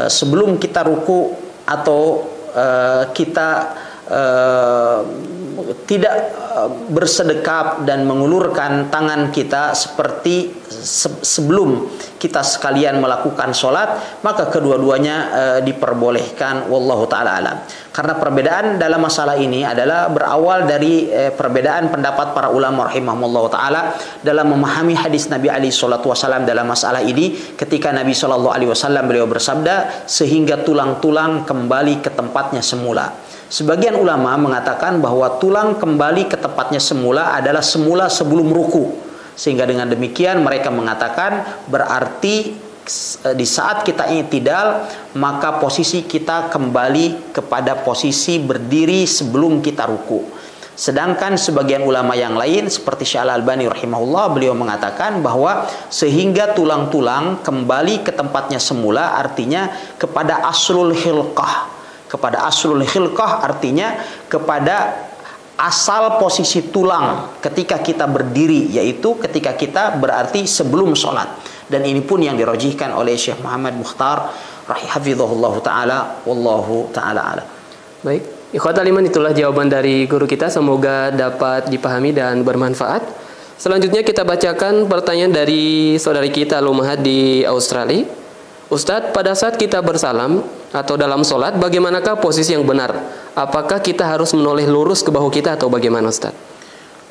sebelum kita ruku atau kita tidak bersedekap dan mengulurkan tangan kita seperti sebelum kita sekalian melakukan sholat, maka kedua-duanya diperbolehkan. Wallahu ta'ala alam. Karena perbedaan dalam masalah ini adalah berawal dari perbedaan pendapat para ulama rahimahumullah ta'ala dalam memahami hadis Nabi alaihi salatu wasallam dalam masalah ini, ketika Nabi sallallahu alaihi wasallam beliau bersabda sehingga tulang-tulang kembali ke tempatnya semula. Sebagian ulama mengatakan bahwa tulang kembali ke tempatnya semula adalah semula sebelum ruku. Sehingga dengan demikian mereka mengatakan berarti di saat kita i'tidal maka posisi kita kembali kepada posisi berdiri sebelum kita ruku. Sedangkan sebagian ulama yang lain seperti Syekh Al-Albani rahimahullah, beliau mengatakan bahwa sehingga tulang-tulang kembali ke tempatnya semula artinya kepada aslul khilqah. Kepada aslul khilqah artinya kepada asal posisi tulang ketika kita berdiri, yaitu ketika kita berarti sebelum sholat. Dan ini pun yang dirajihkan oleh Syekh Muhammad Mukhtar hafizahullah ta'ala. Wallahu ta'ala ala. Baik, ikhwatal iman, itulah jawaban dari guru kita, semoga dapat dipahami dan bermanfaat. Selanjutnya kita bacakan pertanyaan dari saudari kita Al-Lumahat di Australia. Ustadz, pada saat kita bersalam atau dalam sholat, bagaimanakah posisi yang benar? Apakah kita harus menoleh lurus ke bahu kita atau bagaimana, Ustadz?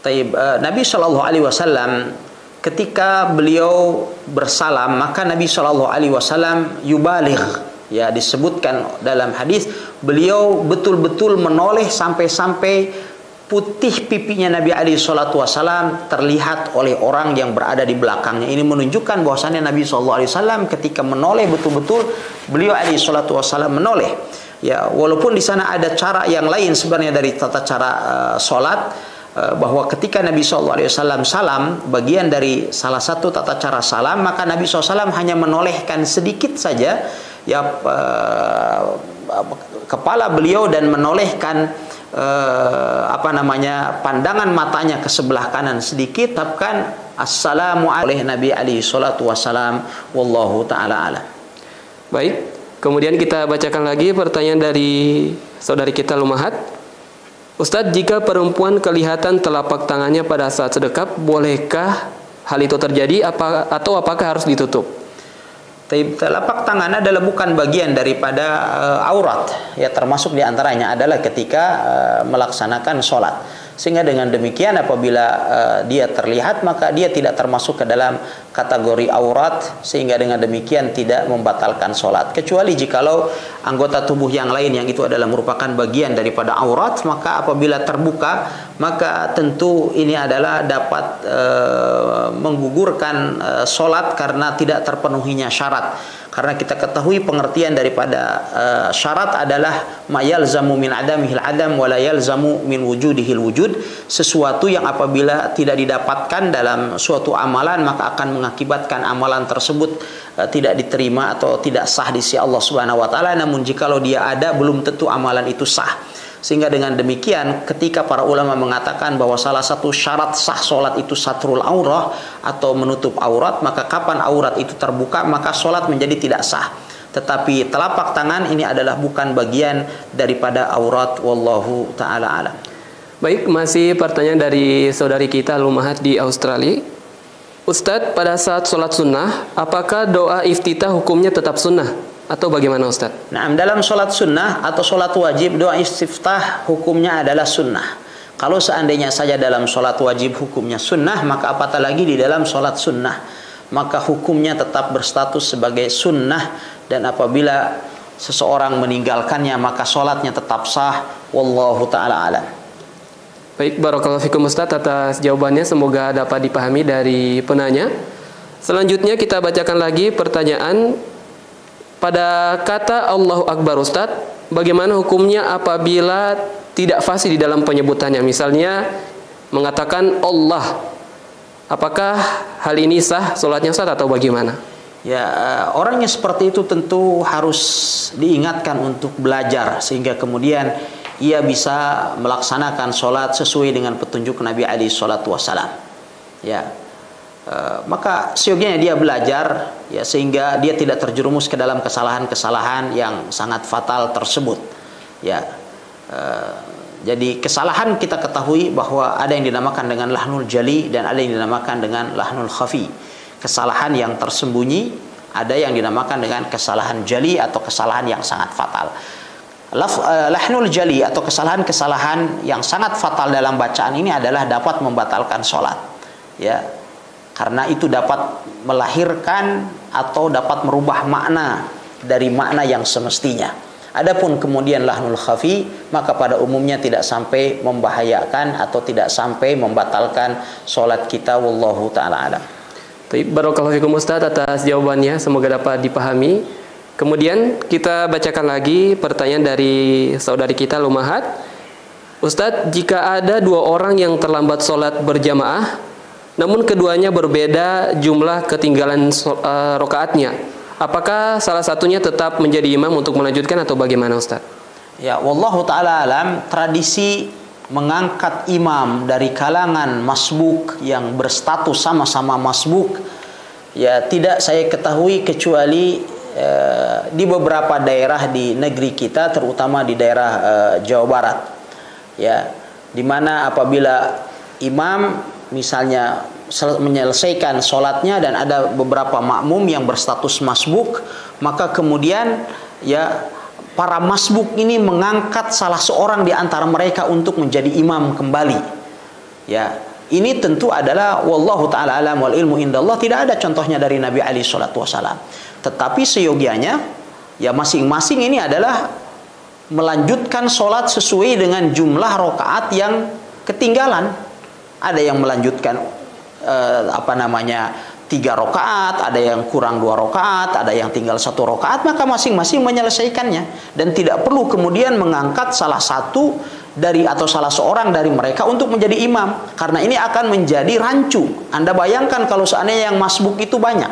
Taib, Nabi Shallallahu Alaihi Wasallam ketika beliau bersalam, maka Nabi Shallallahu Alaihi Wasallam yubaligh, ya disebutkan dalam hadis, beliau betul-betul menoleh sampai-sampai putih pipinya Nabi alaihi salatu wasallam terlihat oleh orang yang berada di belakangnya. Ini menunjukkan bahwasannya Nabi sallallahu alaihi wasallam ketika menoleh betul-betul beliau alaihi salatu wasallam menoleh. Ya, walaupun di sana ada cara yang lain sebenarnya dari tata cara salat, bahwa ketika Nabi sallallahu alaihi wasallam salam, bagian dari salah satu tata cara salam, maka Nabi SAW hanya menolehkan sedikit saja ya kepala beliau dan menolehkan pandangan matanya ke sebelah kanan sedikit, tapkan assalamu alaihi Nabi alaihi salatu wassalam, wallahu taala alam. Baik, kemudian kita bacakan lagi pertanyaan dari saudari kita Lumahat. Ustadz, jika perempuan kelihatan telapak tangannya pada saat sedekap, bolehkah hal itu terjadi atau apakah harus ditutup? Telapak tangan adalah bukan bagian daripada aurat, ya, termasuk diantaranya adalah ketika melaksanakan sholat. Sehingga dengan demikian apabila dia terlihat, maka dia tidak termasuk ke dalam kategori aurat, sehingga dengan demikian tidak membatalkan sholat. Kecuali jikalau anggota tubuh yang lain yang itu adalah merupakan bagian daripada aurat, maka apabila terbuka, maka tentu ini adalah dapat menggugurkan sholat karena tidak terpenuhinya syarat. Karena kita ketahui pengertian daripada syarat adalah ma yalzamu min adamihil adam wa la yalzamu min wujudihil wujud, sesuatu yang apabila tidak didapatkan dalam suatu amalan maka akan mengakibatkan amalan tersebut tidak diterima atau tidak sah di sisi Allah Subhanahu wa taala. Namun jikalau dia ada, belum tentu amalan itu sah. Sehingga dengan demikian ketika para ulama mengatakan bahwa salah satu syarat sah solat itu satrul aurah atau menutup aurat, maka kapan aurat itu terbuka maka solat menjadi tidak sah. Tetapi telapak tangan ini adalah bukan bagian daripada aurat, wallahu ta'ala alam. Baik, masih pertanyaan dari saudari kita Lumahat di Australia. Ustadz, pada saat sholat sunnah, apakah doa iftitah hukumnya tetap sunnah? Atau bagaimana Ustadz? Nah, dalam sholat sunnah atau sholat wajib, doa istiftah hukumnya adalah sunnah. Kalau seandainya saja dalam sholat wajib hukumnya sunnah, maka apatah lagi di dalam sholat sunnah, maka hukumnya tetap berstatus sebagai sunnah. Dan apabila seseorang meninggalkannya, maka sholatnya tetap sah. Wallahu ta'ala alam. Baik, barakallahu fikum Ustadz atas jawabannya, semoga dapat dipahami dari penanya. Selanjutnya kita bacakan lagi pertanyaan. Pada kata Allahu Akbar Ustadz, bagaimana hukumnya apabila tidak fasih di dalam penyebutannya? Misalnya mengatakan Allah, apakah hal ini sah sholatnya Ustadz atau bagaimana? Ya, orang yang seperti itu tentu harus diingatkan untuk belajar sehingga kemudian ia bisa melaksanakan sholat sesuai dengan petunjuk Nabi alaihi salatu wassalam. Ya, maka seyogianya dia belajar, ya, sehingga dia tidak terjerumus ke dalam kesalahan-kesalahan yang sangat fatal tersebut. Ya, jadi kesalahan kita ketahui bahwa ada yang dinamakan dengan lahnul jali dan ada yang dinamakan dengan lahnul khafi. Kesalahan yang tersembunyi, ada yang dinamakan dengan kesalahan jali atau kesalahan yang sangat fatal. Lahnul jali atau kesalahan-kesalahan yang sangat fatal dalam bacaan ini adalah dapat membatalkan sholat. Ya, karena itu dapat melahirkan atau dapat merubah makna dari makna yang semestinya. Adapun kemudian lahnul khafi, maka pada umumnya tidak sampai membahayakan atau tidak sampai membatalkan sholat kita. Wallahu ta'ala alam. Barakallahu fikum Ustadz atas jawabannya, semoga dapat dipahami. Kemudian kita bacakan lagi pertanyaan dari saudari kita Lumahat. Ustadz, jika ada dua orang yang terlambat sholat berjamaah, namun keduanya berbeda jumlah ketinggalan rokaatnya, apakah salah satunya tetap menjadi imam untuk melanjutkan atau bagaimana Ustadz? Ya, wallahu ta'ala alam, tradisi mengangkat imam dari kalangan masbuk yang berstatus sama-sama masbuk, ya, tidak saya ketahui kecuali di beberapa daerah di negeri kita, terutama di daerah Jawa Barat, ya, dimana apabila imam misalnya menyelesaikan sholatnya dan ada beberapa makmum yang berstatus masbuk, maka kemudian ya para masbuk ini mengangkat salah seorang di antara mereka untuk menjadi imam kembali. Ya, ini tentu adalah wallahu ta'ala alam wal ilmu indallah, tidak ada contohnya dari Nabi alaihi salatu wasallam. Tetapi seyogianya ya masing-masing ini adalah melanjutkan sholat sesuai dengan jumlah rakaat yang ketinggalan. Ada yang melanjutkan 3 rakaat, ada yang kurang 2 rakaat, ada yang tinggal 1 rakaat, maka masing-masing menyelesaikannya dan tidak perlu kemudian mengangkat salah satu dari atau salah seorang dari mereka untuk menjadi imam, karena ini akan menjadi rancu. Anda bayangkan kalau seandainya yang masbuk itu banyak,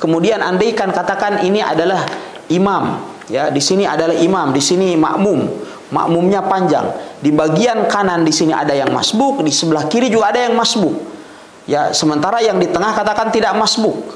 kemudian andaikan katakan ini adalah imam, ya di sini adalah imam, di sini makmumnya panjang, di bagian kanan di sini ada yang masbuk, di sebelah kiri juga ada yang masbuk. Ya, sementara yang di tengah katakan tidak masbuk.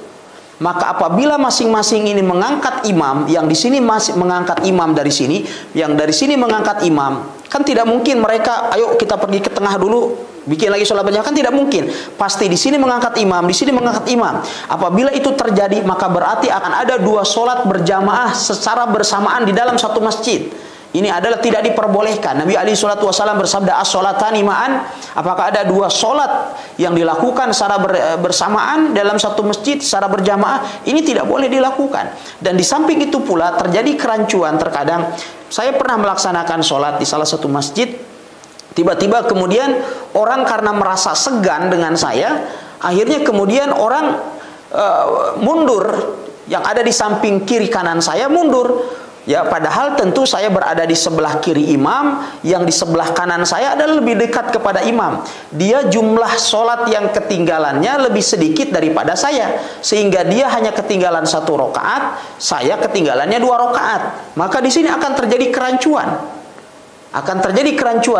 Maka apabila masing-masing ini mengangkat imam, yang di sini masih mengangkat imam dari sini, yang dari sini mengangkat imam, kan tidak mungkin mereka, ayo kita pergi ke tengah dulu, bikin lagi sholat berjamaah, kan tidak mungkin. Pasti di sini mengangkat imam, di sini mengangkat imam. Apabila itu terjadi, maka berarti akan ada 2 sholat berjamaah secara bersamaan di dalam satu masjid. Ini adalah tidak diperbolehkan. Nabi alaihi salatu wasallam bersabda, as-sholatani ma'an. Apakah ada 2 sholat yang dilakukan secara bersamaan dalam satu masjid secara berjamaah? Ini tidak boleh dilakukan. Dan di samping itu pula terjadi kerancuan. Terkadang saya pernah melaksanakan sholat di salah satu masjid, tiba-tiba kemudian orang karena merasa segan dengan saya, akhirnya kemudian orang mundur, yang ada di samping kiri kanan saya mundur. Ya, padahal tentu saya berada di sebelah kiri imam, yang di sebelah kanan saya adalah lebih dekat kepada imam. Dia jumlah sholat yang ketinggalannya lebih sedikit daripada saya, sehingga dia hanya ketinggalan 1 rakaat, saya ketinggalannya 2 rakaat. Maka di sini akan terjadi kerancuan.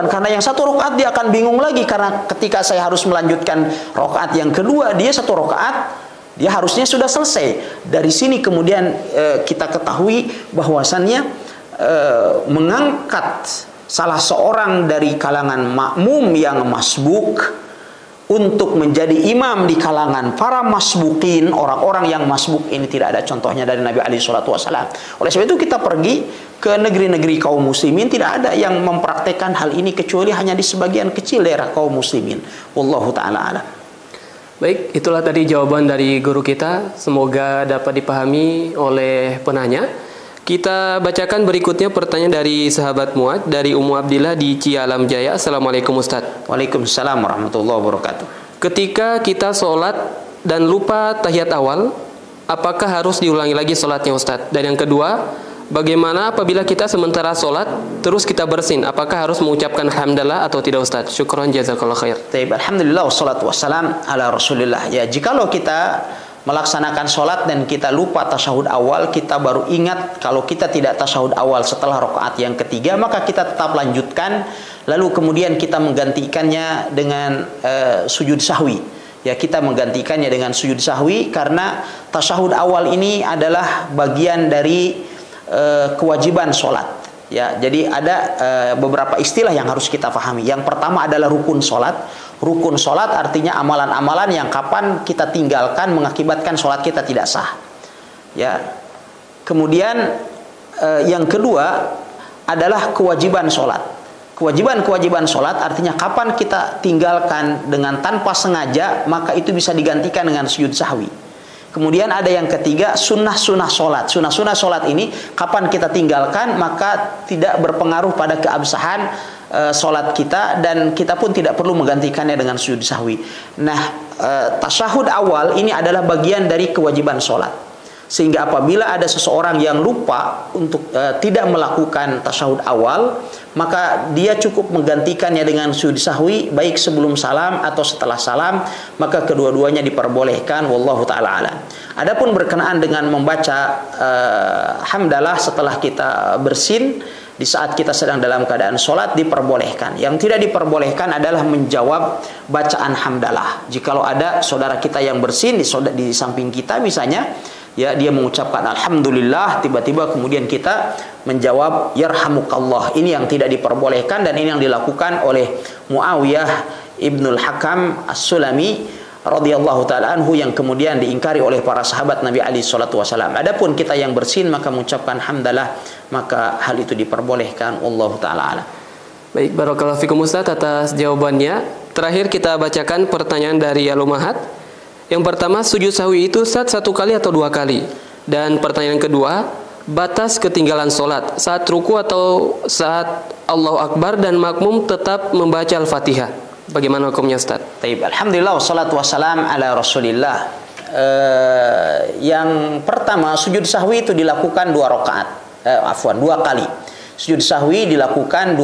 Karena yang 1 rakaat dia akan bingung lagi, karena ketika saya harus melanjutkan rakaat yang kedua, dia 1 rakaat, dia harusnya sudah selesai. Dari sini kemudian kita ketahui bahwasannya mengangkat salah seorang dari kalangan makmum yang masbuk untuk menjadi imam di kalangan para masbukin, orang-orang yang masbuk ini tidak ada contohnya dari Nabi alaihi salatu wasallam. Oleh sebab itu kita pergi ke negeri-negeri kaum muslimin, tidak ada yang mempraktekkan hal ini kecuali hanya di sebagian kecil daerah kaum muslimin. Wallahu taala a'lam. Baik, itulah tadi jawaban dari guru kita. Semoga dapat dipahami oleh penanya. Kita bacakan berikutnya pertanyaan dari sahabat Muad dari Ummu Abdillah di Cialam Jaya. Assalamualaikum Ustaz. Waalaikumsalam warahmatullahi wabarakatuh. Ketika kita sholat dan lupa tahiyat awal, apakah harus diulangi lagi sholatnya Ustaz? Dan yang kedua, bagaimana apabila kita sementara sholat terus kita bersin, apakah harus mengucapkan hamdalah atau tidak Ustaz? Syukran jazakallah khair. Taib, alhamdulillah wassalatu wassalam ala rasulillah. Ya, jikalau kita melaksanakan sholat dan kita lupa tasyahud awal, kita baru ingat kalau kita tidak tasyahud awal setelah rakaat yang ketiga, maka kita tetap lanjutkan, lalu kemudian kita menggantikannya dengan sujud sahwi. Ya, kita menggantikannya dengan sujud sahwi karena tasyahud awal ini adalah bagian dari kewajiban sholat. Ya, jadi ada beberapa istilah yang harus kita pahami. Yang pertama adalah rukun sholat. Rukun sholat artinya amalan-amalan yang kapan kita tinggalkan mengakibatkan sholat kita tidak sah. Ya, kemudian yang kedua adalah kewajiban sholat. Kewajiban sholat artinya kapan kita tinggalkan dengan tanpa sengaja, maka itu bisa digantikan dengan sujud sahwi. Kemudian ada yang ketiga, sunnah-sunnah sholat. Sunnah-sunnah sholat ini kapan kita tinggalkan maka tidak berpengaruh pada keabsahan sholat kita, dan kita pun tidak perlu menggantikannya dengan sujud sahwi. Nah, tasyahud awal ini adalah bagian dari kewajiban sholat. Sehingga apabila ada seseorang yang lupa untuk tidak melakukan tasyahud awal, maka dia cukup menggantikannya dengan sujud sahwi, baik sebelum salam atau setelah salam, maka kedua-duanya diperbolehkan. Wallahu ta'ala alam. Adapun berkenaan dengan membaca hamdalah setelah kita bersin di saat kita sedang dalam keadaan sholat, diperbolehkan. Yang tidak diperbolehkan adalah menjawab bacaan hamdalah. Jikalau ada saudara kita yang bersin di samping kita misalnya, ya, dia mengucapkan alhamdulillah, tiba-tiba kemudian kita menjawab yarhamukallah. Ini yang tidak diperbolehkan, dan ini yang dilakukan oleh Muawiyah ibnul Hakam as-Sulami radhiyallahu taala anhu, yang kemudian diingkari oleh para sahabat Nabi alaihi salatu wasallam. Adapun kita yang bersin maka mengucapkan hamdalah, maka hal itu diperbolehkan. Wallahu taala alam. Baik, barakallahu fikum Ustaz atas jawabannya. Terakhir kita bacakan pertanyaan dari Alumahat. Yang pertama, sujud sahwi itu Ustaz 1 kali atau 2 kali? Dan pertanyaan kedua, batas ketinggalan sholat saat ruku atau saat Allahu Akbar dan makmum tetap membaca Al-Fatihah. Bagaimana hukumnya, Ustaz? Taib. Alhamdulillah wassalatu wassalam ala Rasulillah. Yang pertama, sujud sahwi itu dilakukan 2 rakaat. 2 kali. Sujud sahwi dilakukan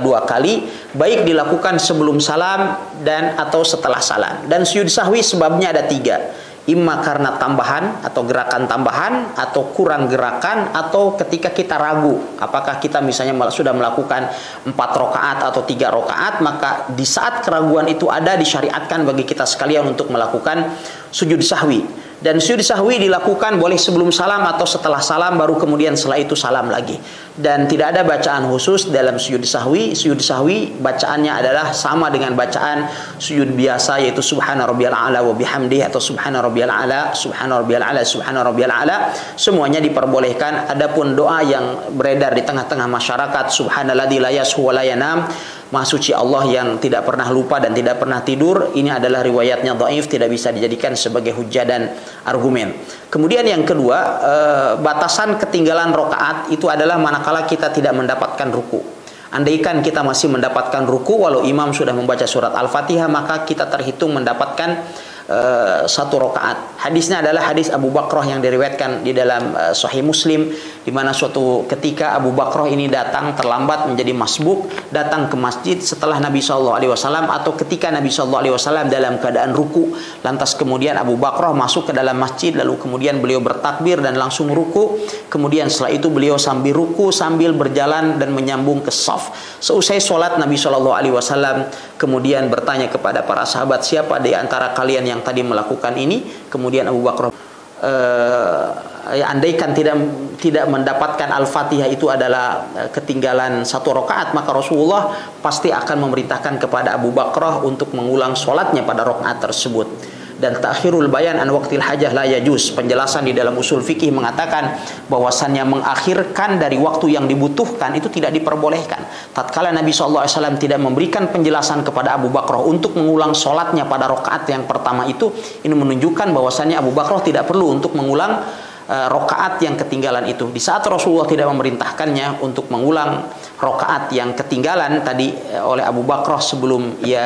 dua kali, baik dilakukan sebelum salam dan atau setelah salam. Dan sujud sahwi sebabnya ada 3. Imma karena tambahan atau gerakan tambahan, atau kurang gerakan, atau ketika kita ragu apakah kita misalnya sudah melakukan 4 rakaat atau 3 rakaat, maka di saat keraguan itu ada, disyariatkan bagi kita sekalian untuk melakukan sujud sahwi. Dan sujud sahwi dilakukan boleh sebelum salam atau setelah salam, baru kemudian setelah itu salam lagi. Dan tidak ada bacaan khusus dalam sujud sahwi. Sujud sahwi bacaannya adalah sama dengan bacaan sujud biasa, yaitu subhana rabbiyal a'la wa bihamdihi atau subhana rabbiyal a'la, subhana rabbiyal a'la, subhana rabbiyal a'la. Semuanya diperbolehkan. Adapun doa yang beredar di tengah-tengah masyarakat, subhanalladzi la yashu wa la yanam, Maha suci Allah yang tidak pernah lupa dan tidak pernah tidur, ini adalah riwayatnya dhaif, tidak bisa dijadikan sebagai hujjah dan argumen. Kemudian yang kedua, batasan ketinggalan rakaat itu adalah manakala kita tidak mendapatkan ruku. Andaikan kita masih mendapatkan ruku walau imam sudah membaca surat Al-Fatihah, maka kita terhitung mendapatkan 1 rakaat. Hadisnya adalah hadis Abu Bakrah yang diriwayatkan di dalam Sahih Muslim, di mana suatu ketika Abu Bakrah ini datang terlambat, menjadi masbuk, datang ke masjid setelah Nabi SAW, atau ketika Nabi SAW dalam keadaan ruku. Lantas kemudian Abu Bakrah masuk ke dalam masjid, lalu kemudian beliau bertakbir dan langsung ruku. Kemudian setelah itu beliau sambil ruku sambil berjalan dan menyambung ke shaf. Seusai sholat, Nabi SAW kemudian bertanya kepada para sahabat, siapa di antara kalian yang tadi melakukan ini? Kemudian Abu Bakar, andaikan tidak mendapatkan Al-Fatihah itu adalah ketinggalan 1 rakaat, maka Rasulullah pasti akan memerintahkan kepada Abu Bakar untuk mengulang sholatnya pada rakaat tersebut. Dan takhirul bayan an waqtil hajah la yajuz. Penjelasan di dalam usul fikih mengatakan bahwasannya mengakhirkan dari waktu yang dibutuhkan itu tidak diperbolehkan. Tatkala Nabi SAW tidak memberikan penjelasan kepada Abu Bakar untuk mengulang sholatnya pada rakaat yang pertama itu, ini menunjukkan bahwasannya Abu Bakar tidak perlu untuk mengulang rakaat yang ketinggalan itu. Di saat Rasulullah tidak memerintahkannya untuk mengulang rakaat yang ketinggalan tadi oleh Abu Bakar sebelum ia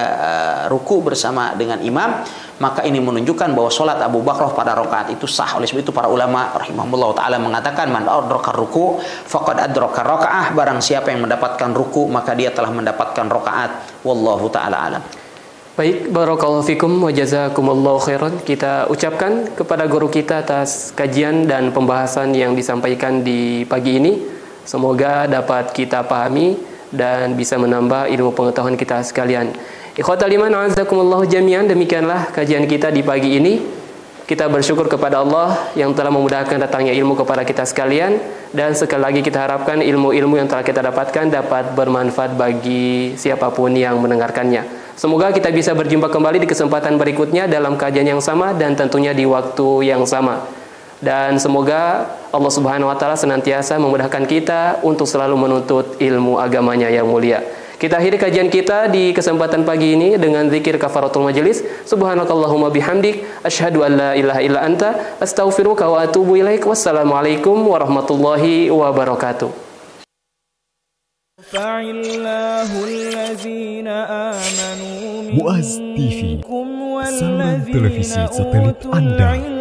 ruku bersama dengan imam, maka ini menunjukkan bahwa sholat Abu Bakar pada rakaat itu sah. Oleh sebab itu para ulama rahimahullah ta'ala mengatakan, man adraka ruku faqad adraka rakaah, barang siapa yang mendapatkan ruku maka dia telah mendapatkan rakaat. Wallahu ta'ala alam. Baik, barakallahu fikum wa jazakumullahu khairan. Kita ucapkan kepada guru kita atas kajian dan pembahasan yang disampaikan di pagi ini. Semoga dapat kita pahami dan bisa menambah ilmu pengetahuan kita sekalian. Ikhwatal iman azakumullahu jami'an, demikianlah kajian kita di pagi ini. Kita bersyukur kepada Allah yang telah memudahkan datangnya ilmu kepada kita sekalian, dan sekali lagi kita harapkan ilmu-ilmu yang telah kita dapatkan dapat bermanfaat bagi siapapun yang mendengarkannya. Semoga kita bisa berjumpa kembali di kesempatan berikutnya dalam kajian yang sama dan tentunya di waktu yang sama. Dan semoga Allah Subhanahu wa taala senantiasa memudahkan kita untuk selalu menuntut ilmu agamanya yang mulia. Kita akhiri kajian kita di kesempatan pagi ini dengan zikir kafaratul majelis. Subhanakallahumma bihamdik, asyhadu an la ilaha illa anta, astaghfiruka wa atubu ilaik. Wassalamualaikum warahmatullahi wabarakatuh. Muaz TV, saluran televisi satelit Anda.